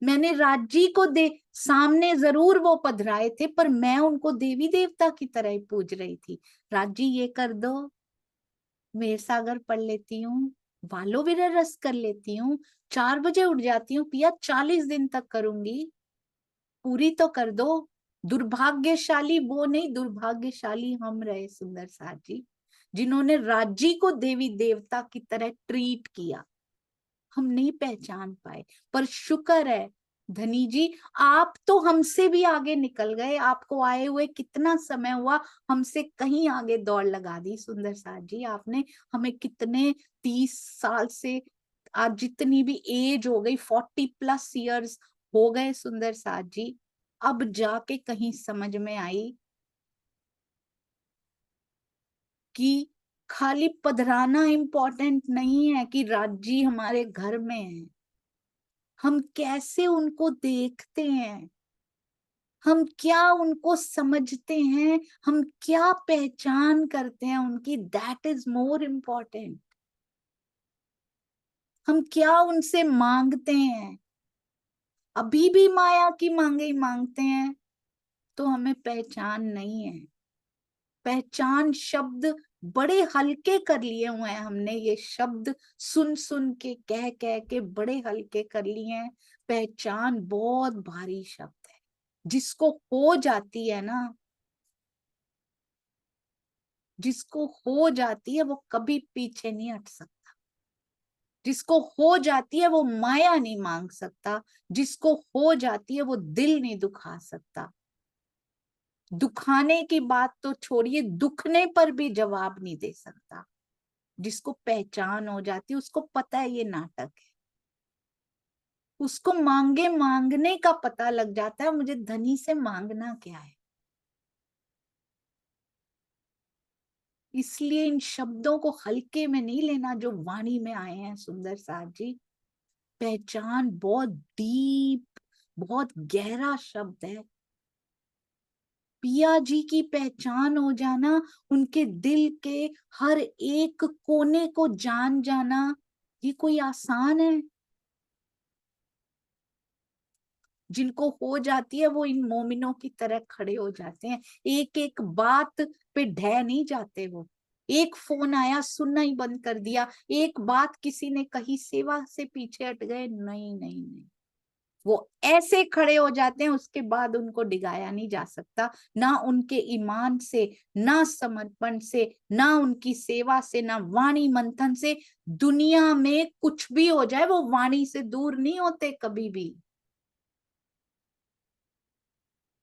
मैंने राज्य को दे सामने जरूर वो पधराए थे, पर मैं उनको देवी देवता की तरह ही पूज रही थी। राज्य ये कर दो, मेर सागर पढ़ लेती हूँ, वालो विरह रस कर लेती हूँ, 4 बजे उठ जाती हूँ, पिया 40 दिन तक करूंगी, पूरी तो कर दो। दुर्भाग्यशाली वो नहीं, दुर्भाग्यशाली हम रहे सुंदर साथ जी, जिन्होंने राज्य को देवी देवता की तरह ट्रीट किया। हम नहीं पहचान पाए, पर शुक्र है धनी जी, आप तो हमसे भी आगे निकल गए, आपको आए हुए कितना समय हुआ, हमसे कहीं आगे दौड़ लगा दी सुंदर साथ जी आपने। हमें कितने 30 साल से आज जितनी भी एज हो गई, 40+ ईयर्स हो गए सुंदर साथ जी, अब जाके कहीं समझ में आई कि खाली पधराना इम्पोर्टेंट नहीं है, कि राज्य हमारे घर में है, हम कैसे उनको देखते हैं, हम क्या उनको समझते हैं, हम क्या पहचान करते हैं उनकी, दैट इज मोर इम्पोर्टेंट। हम क्या उनसे मांगते हैं, अभी भी माया की मांगे ही मांगते हैं, तो हमें पहचान नहीं है। पहचान शब्द बड़े हल्के कर लिए हुए हैं हमने, ये शब्द सुन सुन के कह कह के बड़े हल्के कर लिए हैं। पहचान बहुत भारी शब्द है, जिसको हो जाती है ना, जिसको हो जाती है वो कभी पीछे नहीं हट सकता, जिसको हो जाती है वो माया नहीं मांग सकता, जिसको हो जाती है वो दिल नहीं दुखा सकता। दुखाने की बात तो छोड़िए, दुखने पर भी जवाब नहीं दे सकता। जिसको पहचान हो जाती है उसको पता है ये नाटक है, उसको मांगने का पता लग जाता है मुझे धनी से मांगना क्या है। इसलिए इन शब्दों को हल्के में नहीं लेना जो वाणी में आए हैं सुंदर साथ जी। पहचान बहुत डीप, बहुत गहरा शब्द है। पिया जी की पहचान हो जाना, उनके दिल के हर एक कोने को जान जाना, ये कोई आसान है? जिनको हो जाती है वो इन मोमिनों की तरह खड़े हो जाते हैं, एक एक बात पे ढह नहीं जाते। वो एक फोन आया सुनना ही बंद कर दिया, एक बात किसी ने कही सेवा से पीछे हट गए, नहीं नहीं नहीं, वो ऐसे खड़े हो जाते हैं, उसके बाद उनको डिगाया नहीं जा सकता, ना उनके ईमान से, ना समर्पण से, ना उनकी सेवा से, ना वाणी मंथन से। दुनिया में कुछ भी हो जाए वो वाणी से दूर नहीं होते कभी भी।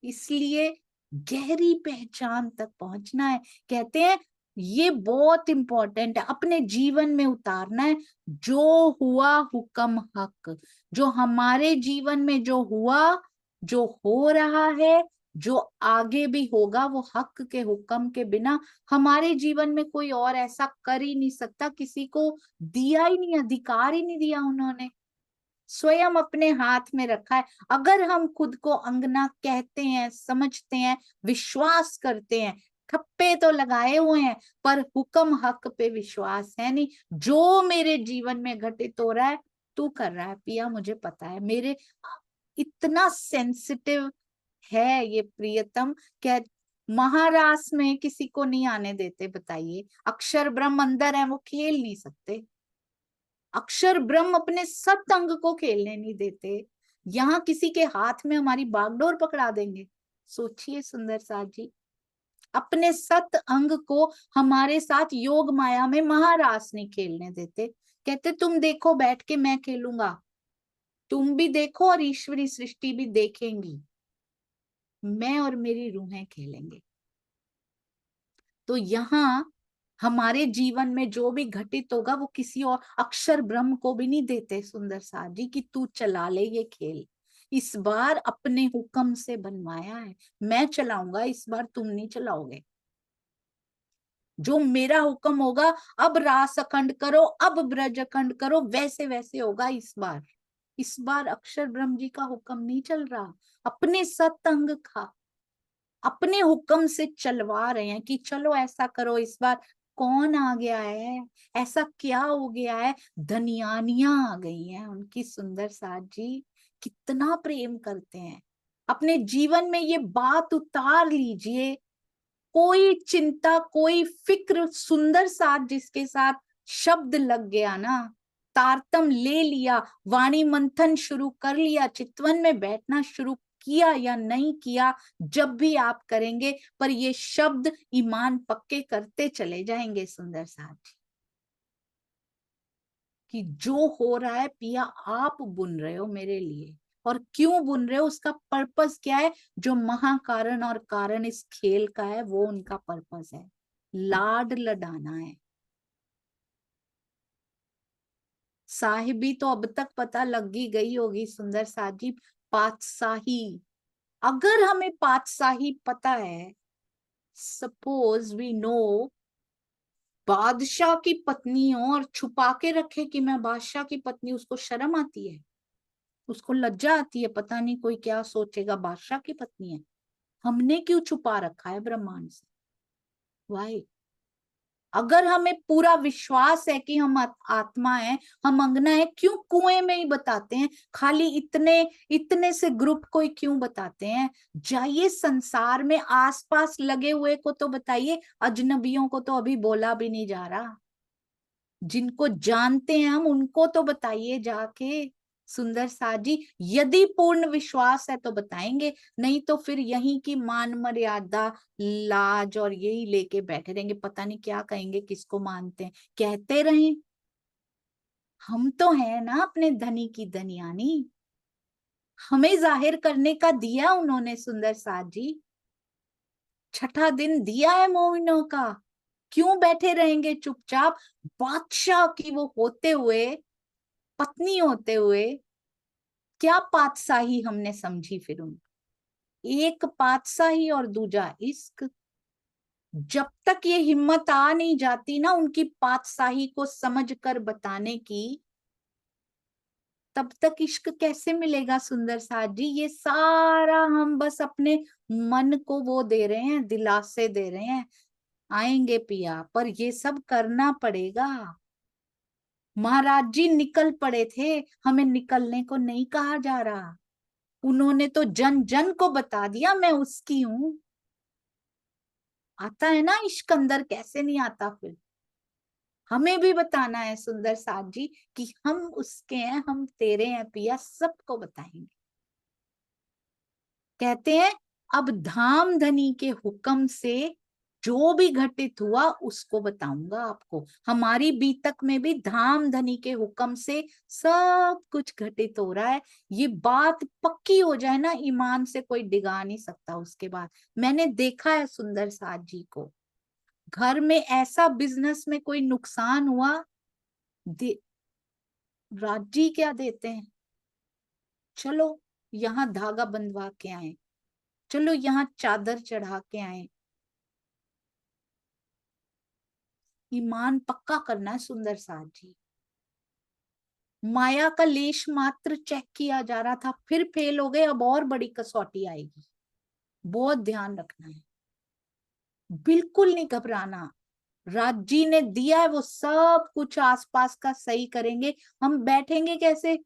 इसलिए गहरी पहचान तक पहुंचना है। कहते हैं ये बहुत इंपॉर्टेंट है, अपने जीवन में उतारना है। जो हुआ हुक्म हक, जो हमारे जीवन में जो हुआ, जो हो रहा है, जो आगे भी होगा, वो हक के हुक्म के बिना हमारे जीवन में कोई और ऐसा कर ही नहीं सकता। किसी को दिया ही नहीं, अधिकार ही नहीं दिया उन्होंने, स्वयं अपने हाथ में रखा है। अगर हम खुद को अंगना कहते हैं, समझते हैं, विश्वास करते हैं, ठप्पे तो लगाए हुए हैं, पर हुक्म हक पे विश्वास है नहीं। जो मेरे जीवन में घटित हो रहा है तू कर रहा है पिया, मुझे पता है। मेरे इतना सेंसिटिव है ये प्रियतम, क्या महारास में किसी को नहीं आने देते बताइए। अक्षर ब्रह्म अंदर है, वो खेल नहीं सकते। अक्षर ब्रह्म अपने सत अंग को खेलने नहीं देते। यहाँ किसी के हाथ में हमारी बागडोर पकड़ा देंगे? सोचिए सुंदर साथ जी, अपने सत अंग को हमारे साथ योग माया में महारास नहीं खेलने देते। कहते तुम देखो बैठ के, मैं खेलूंगा, तुम भी देखो और ईश्वरी सृष्टि भी देखेंगी, मैं और मेरी रूहें खेलेंगे। तो यहाँ हमारे जीवन में जो भी घटित होगा वो किसी और अक्षर ब्रह्म को भी नहीं देते सुंदर साथ जी कि तू चला ले ये खेल। इस बार अपने हुक्म से बनवाया है, मैं चलाऊंगा, इस बार तुम नहीं चलाओगे। जो मेरा हुक्म होगा, अब रास अखंड करो, अब ब्रज अखंड करो, वैसे वैसे होगा इस बार। इस बार अक्षर ब्रह्म जी का हुक्म नहीं चल रहा, अपने सतअंग का अपने हुक्म से चलवा रहे हैं कि चलो ऐसा करो इस बार। कौन आ गया है, ऐसा क्या हो गया है? धनियानियां आ गई हैं उनकी सुंदर साथ जी, कितना प्रेम करते हैं। अपने जीवन में ये बात उतार लीजिए, कोई चिंता, कोई फिक्र, सुंदर साथ जिसके साथ शब्द लग गया ना, तारतम ले लिया, वाणी मंथन शुरू कर लिया, चितवन में बैठना शुरू किया या नहीं किया, जब भी आप करेंगे, पर ये शब्द ईमान पक्के करते चले जाएंगे सुंदर साथ जी, कि जो हो रहा है पिया आप बुन रहे हो मेरे लिए, और क्यों बुन रहे हो, उसका पर्पस क्या है? जो महाकारण और कारण इस खेल का है वो उनका पर्पस है, लाड लडाना है। साहिबी तो अब तक पता लग ही गई होगी सुंदर साथ जी, पातशाही। अगर हमें पातशाही पता है, सपोज वी नो बादशाह की पत्नी हो और छुपा के रखे कि मैं बादशाह की पत्नी, उसको शर्म आती है, उसको लज्जा आती है, पता नहीं कोई क्या सोचेगा, बादशाह की पत्नी है। हमने क्यों छुपा रखा है ब्रह्मांड से? वाई? अगर हमें पूरा विश्वास है कि हम आत्मा है, हम अंगना है, क्यों कुएं में ही बताते हैं? खाली इतने इतने से ग्रुप को ही क्यों बताते हैं? जाइए संसार में आसपास लगे हुए को तो बताइए, अजनबियों को तो अभी बोला भी नहीं जा रहा। जिनको जानते हैं हम उनको तो बताइए जाके, सुंदर साथ जी, यदि पूर्ण विश्वास है तो बताएंगे, नहीं तो फिर यहीं की मान मर्यादा, लाज और यही लेके बैठे रहेंगे, पता नहीं क्या कहेंगे, किसको मानते हैं, कहते रहें। हम तो है ना अपने धनी की धनियानी, हमें जाहिर करने का दिया उन्होंने सुंदर साथ जी, छठा दिन दिया है मोमिनों का, क्यों बैठे रहेंगे चुपचाप। बादशाह की वो होते हुए, पत्नी होते हुए, क्या पातशाही हमने समझी फिर उन, एक पातशाही और दूजा इश्क। जब तक ये हिम्मत आ नहीं जाती ना उनकी पातशाही को समझकर बताने की, तब तक इश्क कैसे मिलेगा सुंदर साथ जी। ये सारा हम बस अपने मन को वो दे रहे हैं, दिलासे दे रहे हैं, आएंगे पिया, पर ये सब करना पड़ेगा। महाराज जी निकल पड़े थे, हमें निकलने को नहीं कहा जा रहा, उन्होंने तो जन जन को बता दिया मैं उसकी हूं। आता है ना इश्क अंदर, कैसे नहीं आता फिर। हमें भी बताना है सुंदर साथ जी कि हम उसके हैं, हम तेरे हैं पिया, सबको बताएंगे। कहते हैं अब धाम धनी के हुक्म से जो भी घटित हुआ उसको बताऊंगा आपको। हमारी बीतक में भी धाम धनी के हुक्म से सब कुछ घटित हो रहा है। ये बात पक्की हो जाए ना, ईमान से कोई डिगा नहीं सकता उसके बाद। मैंने देखा है सुंदर साथ जी को, घर में ऐसा बिजनेस में कोई नुकसान हुआ, राजी क्या देते हैं, चलो यहाँ धागा बंधवा के आए, चलो यहाँ चादर चढ़ा के आए। ईमान पक्का करना है सुंदर साथ जी। माया का लेश मात्र चेक किया जा रहा था, फिर फेल हो गए, अब और बड़ी कसौटी आएगी, बहुत ध्यान रखना है, बिल्कुल नहीं घबराना। राज जी ने दिया है, वो सब कुछ आसपास का सही करेंगे। हम बैठेंगे कैसे,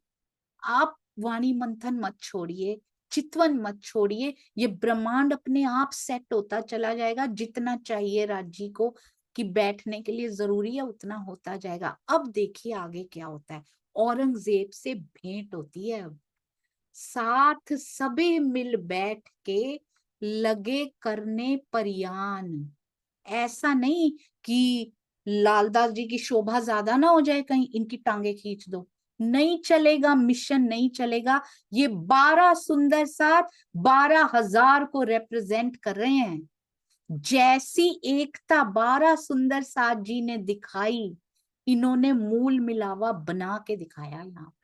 आप वाणी मंथन मत छोड़िए, चितवन मत छोड़िए, ये ब्रह्मांड अपने आप सेट होता चला जाएगा। जितना चाहिए राज जी को कि बैठने के लिए जरूरी है उतना होता जाएगा। अब देखिए आगे क्या होता है। औरंगजेब से भेंट होती है अब, साथ सभी मिल बैठ के लगे करने परियान। ऐसा नहीं कि लालदास जी की शोभा ज्यादा ना हो जाए, कहीं इनकी टांगे खींच दो, नहीं चलेगा, मिशन नहीं चलेगा। ये 12 सुंदर साथ 12,000 को रिप्रेजेंट कर रहे हैं। जैसी एकता 12 सुंदर साथ जी ने दिखाई, इन्होंने मूल मिलावा बना के दिखाया, यहाँ पे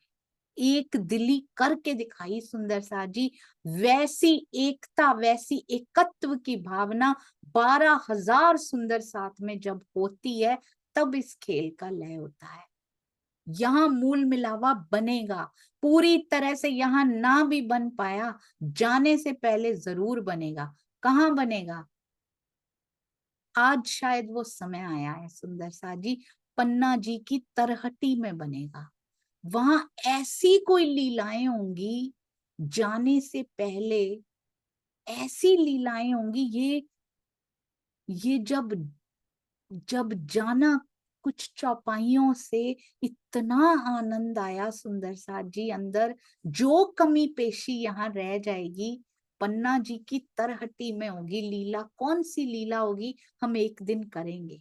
एक दिली करके दिखाई सुंदर साथ जी। वैसी एकता, वैसी एकत्व की भावना 12,000 सुंदर साथ में जब होती है, तब इस खेल का लय होता है। यहाँ मूल मिलावा बनेगा, पूरी तरह से यहाँ ना भी बन पाया, जाने से पहले जरूर बनेगा। कहाँ बनेगा, आज शायद वो समय आया है सुंदर साथ जी, पन्ना जी की तरहटी में बनेगा। वहां ऐसी कोई लीलाएं होंगी, जाने से पहले ऐसी लीलाएं होंगी। ये जब जब जाना, कुछ चौपाइयों से इतना आनंद आया सुंदर साथ जी अंदर, जो कमी पेशी यहाँ रह जाएगी पन्ना जी की तरहटी में होगी। लीला कौन सी लीला होगी, हम एक दिन करेंगे,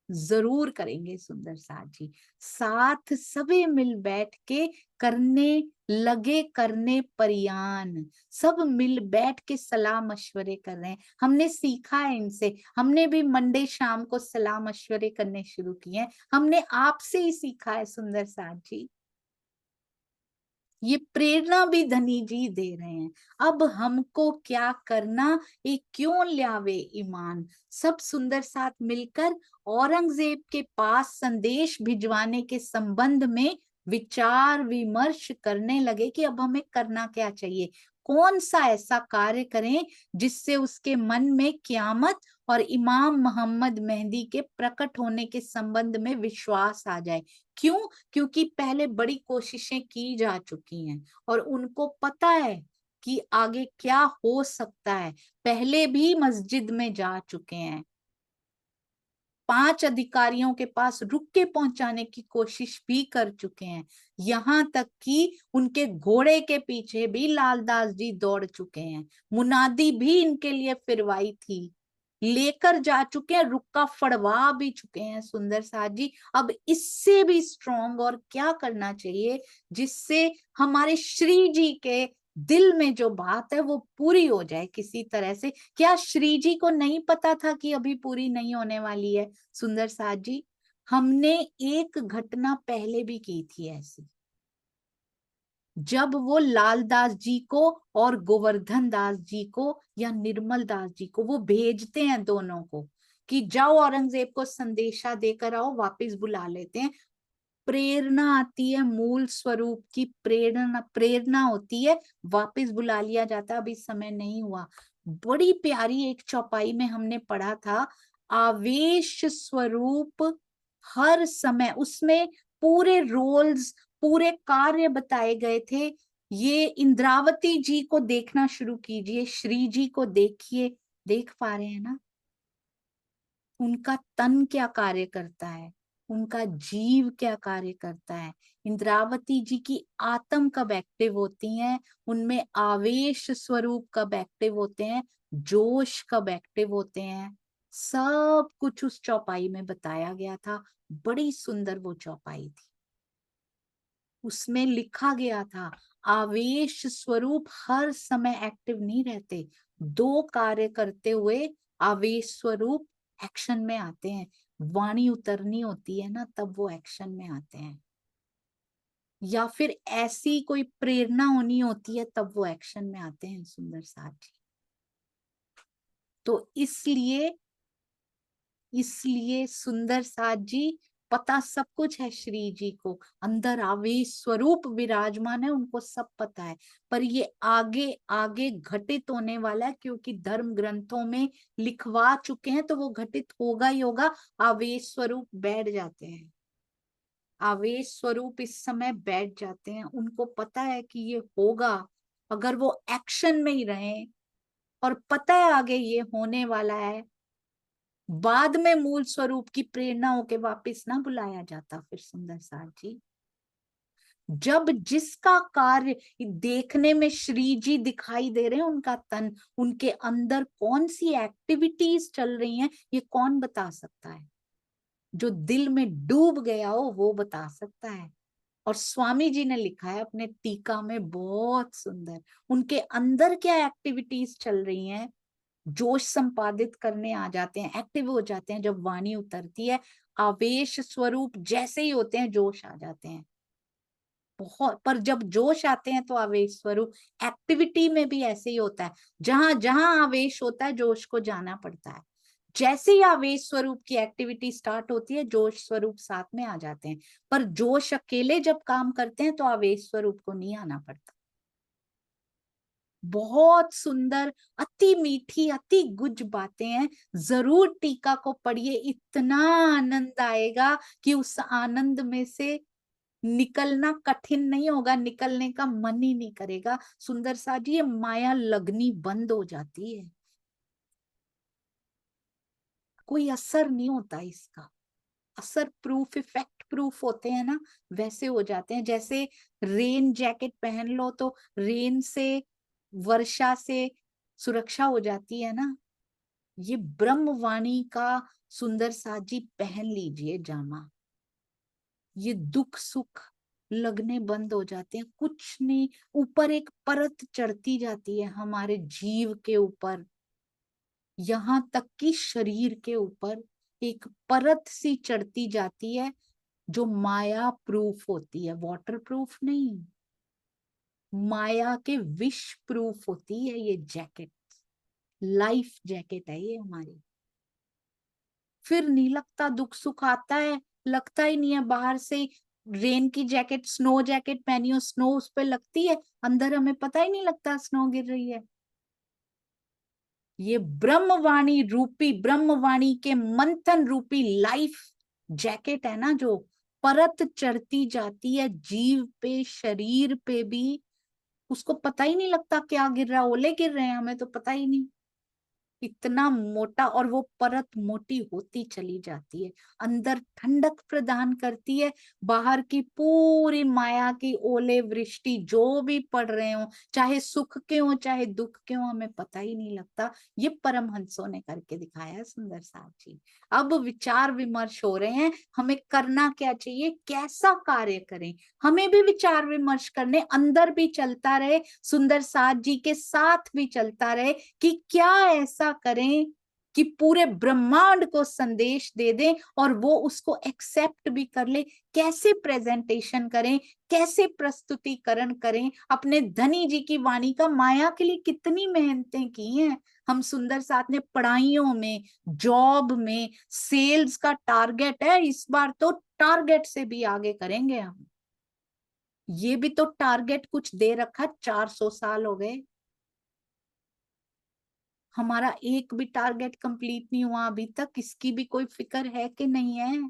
जरूर करेंगे सुंदर साथ जी। साथ सभी मिल बैठ के करने लगे करने परियान, सब मिल बैठ के सलाह मशवरे कर रहे हैं। हमने सीखा है इनसे, हमने भी मंडे शाम को सलाह मशवरे करने शुरू किए हैं, हमने आपसे ही सीखा है सुंदर साथ जी। ये प्रेरणा भी धनी जी दे रहे हैं। अब हमको क्या करना, ये क्यों ल्यावे ईमान। सब सुंदर साथ मिलकर औरंगजेब के पास संदेश भिजवाने के संबंध में विचार विमर्श करने लगे कि अब हमें करना क्या चाहिए, कौन सा ऐसा कार्य करें जिससे उसके मन में क़यामत और इमाम मोहम्मद मेहदी के प्रकट होने के संबंध में विश्वास आ जाए। क्यों, क्योंकि पहले बड़ी कोशिशें की जा चुकी हैं और उनको पता है कि आगे क्या हो सकता है। पहले भी मस्जिद में जा चुके हैं, 5 अधिकारियों के पास रुक के पहुंचाने की कोशिश भी कर चुके हैं। यहाँ तक कि उनके घोड़े के पीछे भी लालदास जी दौड़ चुके हैं, मुनादी भी इनके लिए फिरवाई थी, लेकर जा चुके हैं, रुक्का फड़वा भी चुके हैं सुंदर साथ जी। अब इससे भी स्ट्रॉन्ग और क्या करना चाहिए जिससे हमारे श्री जी के दिल में जो बात है वो पूरी हो जाए किसी तरह से। क्या श्री जी को नहीं पता था कि अभी पूरी नहीं होने वाली है सुंदर साथ जी? हमने एक घटना पहले भी की थी ऐसी, जब वो लालदास जी को और गोवर्धन दास जी को या निर्मल दास जी को वो भेजते हैं दोनों को कि जाओ औरंगजेब को संदेशा देकर आओ, वापस बुला लेते हैं। प्रेरणा आती है, मूल स्वरूप की प्रेरणा होती है, वापस बुला लिया जाता है। अभी समय नहीं हुआ। बड़ी प्यारी एक चौपाई में हमने पढ़ा था, आवेश स्वरूप हर समय, उसमें पूरे रोल्स, पूरे कार्य बताए गए थे। ये इंद्रावती जी को देखना शुरू कीजिए, श्री जी को देखिए, देख पा रहे हैं ना उनका तन क्या कार्य करता है, उनका जीव क्या कार्य करता है। इंद्रावती जी की आत्म कब एक्टिव होती हैं, उनमें आवेश स्वरूप कब एक्टिव होते हैं, जोश कब एक्टिव होते हैं, सब कुछ उस चौपाई में बताया गया था। बड़ी सुंदर वो चौपाई थी। उसमें लिखा गया था आवेश स्वरूप हर समय एक्टिव नहीं रहते, 2 कार्य करते हुए आवेश स्वरूप एक्शन में आते हैं। वाणी उतरनी होती है ना, तब वो एक्शन में आते हैं, या फिर ऐसी कोई प्रेरणा होनी होती है तब वो एक्शन में आते हैं सुंदर साथ जी। तो इसलिए सुंदर साथ जी, पता सब कुछ है श्री जी को, अंदर आवेश स्वरूप विराजमान है, उनको सब पता है। पर ये आगे आगे घटित होने वाला है, क्योंकि धर्म ग्रंथों में लिखवा चुके हैं, तो वो घटित होगा ही होगा। आवेश स्वरूप बैठ जाते हैं, आवेश स्वरूप इस समय बैठ जाते हैं, उनको पता है कि ये होगा। अगर वो एक्शन में ही रहे और पता है आगे ये होने वाला है, बाद में मूल स्वरूप की प्रेरणा होके वापस ना बुलाया जाता फिर सुंदर साथ जी। जब जिसका कार्य देखने में श्री जी दिखाई दे रहे हैं, उनका तन, उनके अंदर कौन सी एक्टिविटीज चल रही हैं, ये कौन बता सकता है? जो दिल में डूब गया हो वो बता सकता है। और स्वामी जी ने लिखा है अपने टीका में बहुत सुंदर, उनके अंदर क्या एक्टिविटीज चल रही हैं, जोश संपादित करने आ जाते हैं, एक्टिव हो जाते हैं जब वाणी उतरती है। आवेश स्वरूप जैसे ही होते हैं जोश आ जाते हैं बहुत। पर जब जोश आते हैं तो आवेश स्वरूप एक्टिविटी में भी ऐसे ही होता है, जहां जहां आवेश होता है जोश को जाना पड़ता है। जैसे ही आवेश स्वरूप की एक्टिविटी स्टार्ट होती है, जोश स्वरूप साथ में आ जाते हैं। पर जोश अकेले जब काम करते हैं तो आवेश स्वरूप को नहीं आना पड़ता। बहुत सुंदर, अति मीठी, अति गुज बातें हैं। जरूर टीका को पढ़िए, इतना आनंद आएगा कि उस आनंद में से निकलना कठिन नहीं होगा, निकलने का मन ही नहीं करेगा। सुंदर सा जी, ये माया लगनी बंद हो जाती है, कोई असर नहीं होता इसका। असर प्रूफ, इफेक्ट प्रूफ होते हैं ना, वैसे हो जाते हैं। जैसे रेन जैकेट पहन लो तो रेन से, वर्षा से सुरक्षा हो जाती है ना। ये ब्रह्मवाणी का सुंदर साथ जी पहन लीजिए जामा, ये दुख सुख लगने बंद हो जाते हैं। कुछ नहीं, ऊपर एक परत चढ़ती जाती है हमारे जीव के ऊपर, यहाँ तक कि शरीर के ऊपर एक परत सी चढ़ती जाती है जो माया प्रूफ होती है, वाटर प्रूफ नहीं, माया के विष प्रूफ होती है। ये जैकेट लाइफ जैकेट है ये हमारी। फिर नहीं लगता, दुख सुख आता है लगता ही नहीं है। बाहर से रेन की जैकेट, स्नो जैकेट पहनी हो, स्नो उस पर लगती है, अंदर हमें पता ही नहीं लगता स्नो गिर रही है। ये ब्रह्मवाणी रूपी, ब्रह्मवाणी के मंथन रूपी लाइफ जैकेट है ना, जो परत चढ़ती जाती है जीव पे, शरीर पे भी, उसको पता ही नहीं लगता क्या गिर रहा है। ओले गिर रहे हैं, हमें तो पता ही नहीं। इतना मोटा, और वो परत मोटी होती चली जाती है, अंदर ठंडक प्रदान करती है, बाहर की पूरी माया की ओले वृष्टि जो भी पड़ रहे हो, चाहे सुख के हो चाहे दुख के हो, हमें पता ही नहीं लगता। ये परमहंसों ने करके दिखाया है सुंदर साथ जी। अब विचार विमर्श हो रहे हैं, हमें करना क्या चाहिए, कैसा कार्य करें, हमें भी विचार विमर्श करने, अंदर भी चलता रहे, सुंदर साथ जी के साथ भी चलता रहे कि क्या ऐसा करें कि पूरे ब्रह्मांड को संदेश दे दें और वो उसको एक्सेप्ट भी कर ले। कैसे प्रेजेंटेशन करें, कैसे प्रस्तुतिकरण करें। अपने धनी जी की वाणी का माया के लिए कितनी मेहनतें की हैं हम सुंदर साथ ने, पढ़ाइयों में, जॉब में, सेल्स का टारगेट है इस बार, तो टारगेट से भी आगे करेंगे हम। ये भी तो टारगेट कुछ दे रखा, 400 साल हो गए, हमारा एक भी टारगेट कंप्लीट नहीं हुआ अभी तक। इसकी भी कोई फिक्र है कि नहीं है?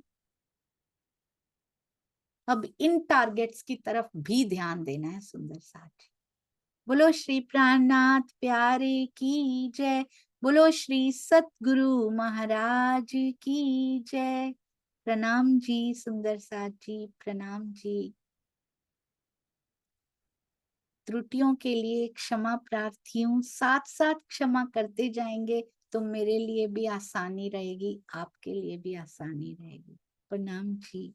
अब इन टारगेट्स की तरफ भी ध्यान देना है सुंदर साथ। बोलो श्री प्राणनाथ प्यारे की जय, बोलो श्री सतगुरु महाराज की जय। प्रणाम जी सुंदर साथ जी, प्रणाम जी। त्रुटियों के लिए क्षमा प्रार्थी हूँ, साथ साथ क्षमा करते जाएंगे तो मेरे लिए भी आसानी रहेगी, आपके लिए भी आसानी रहेगी। प्रणाम जी।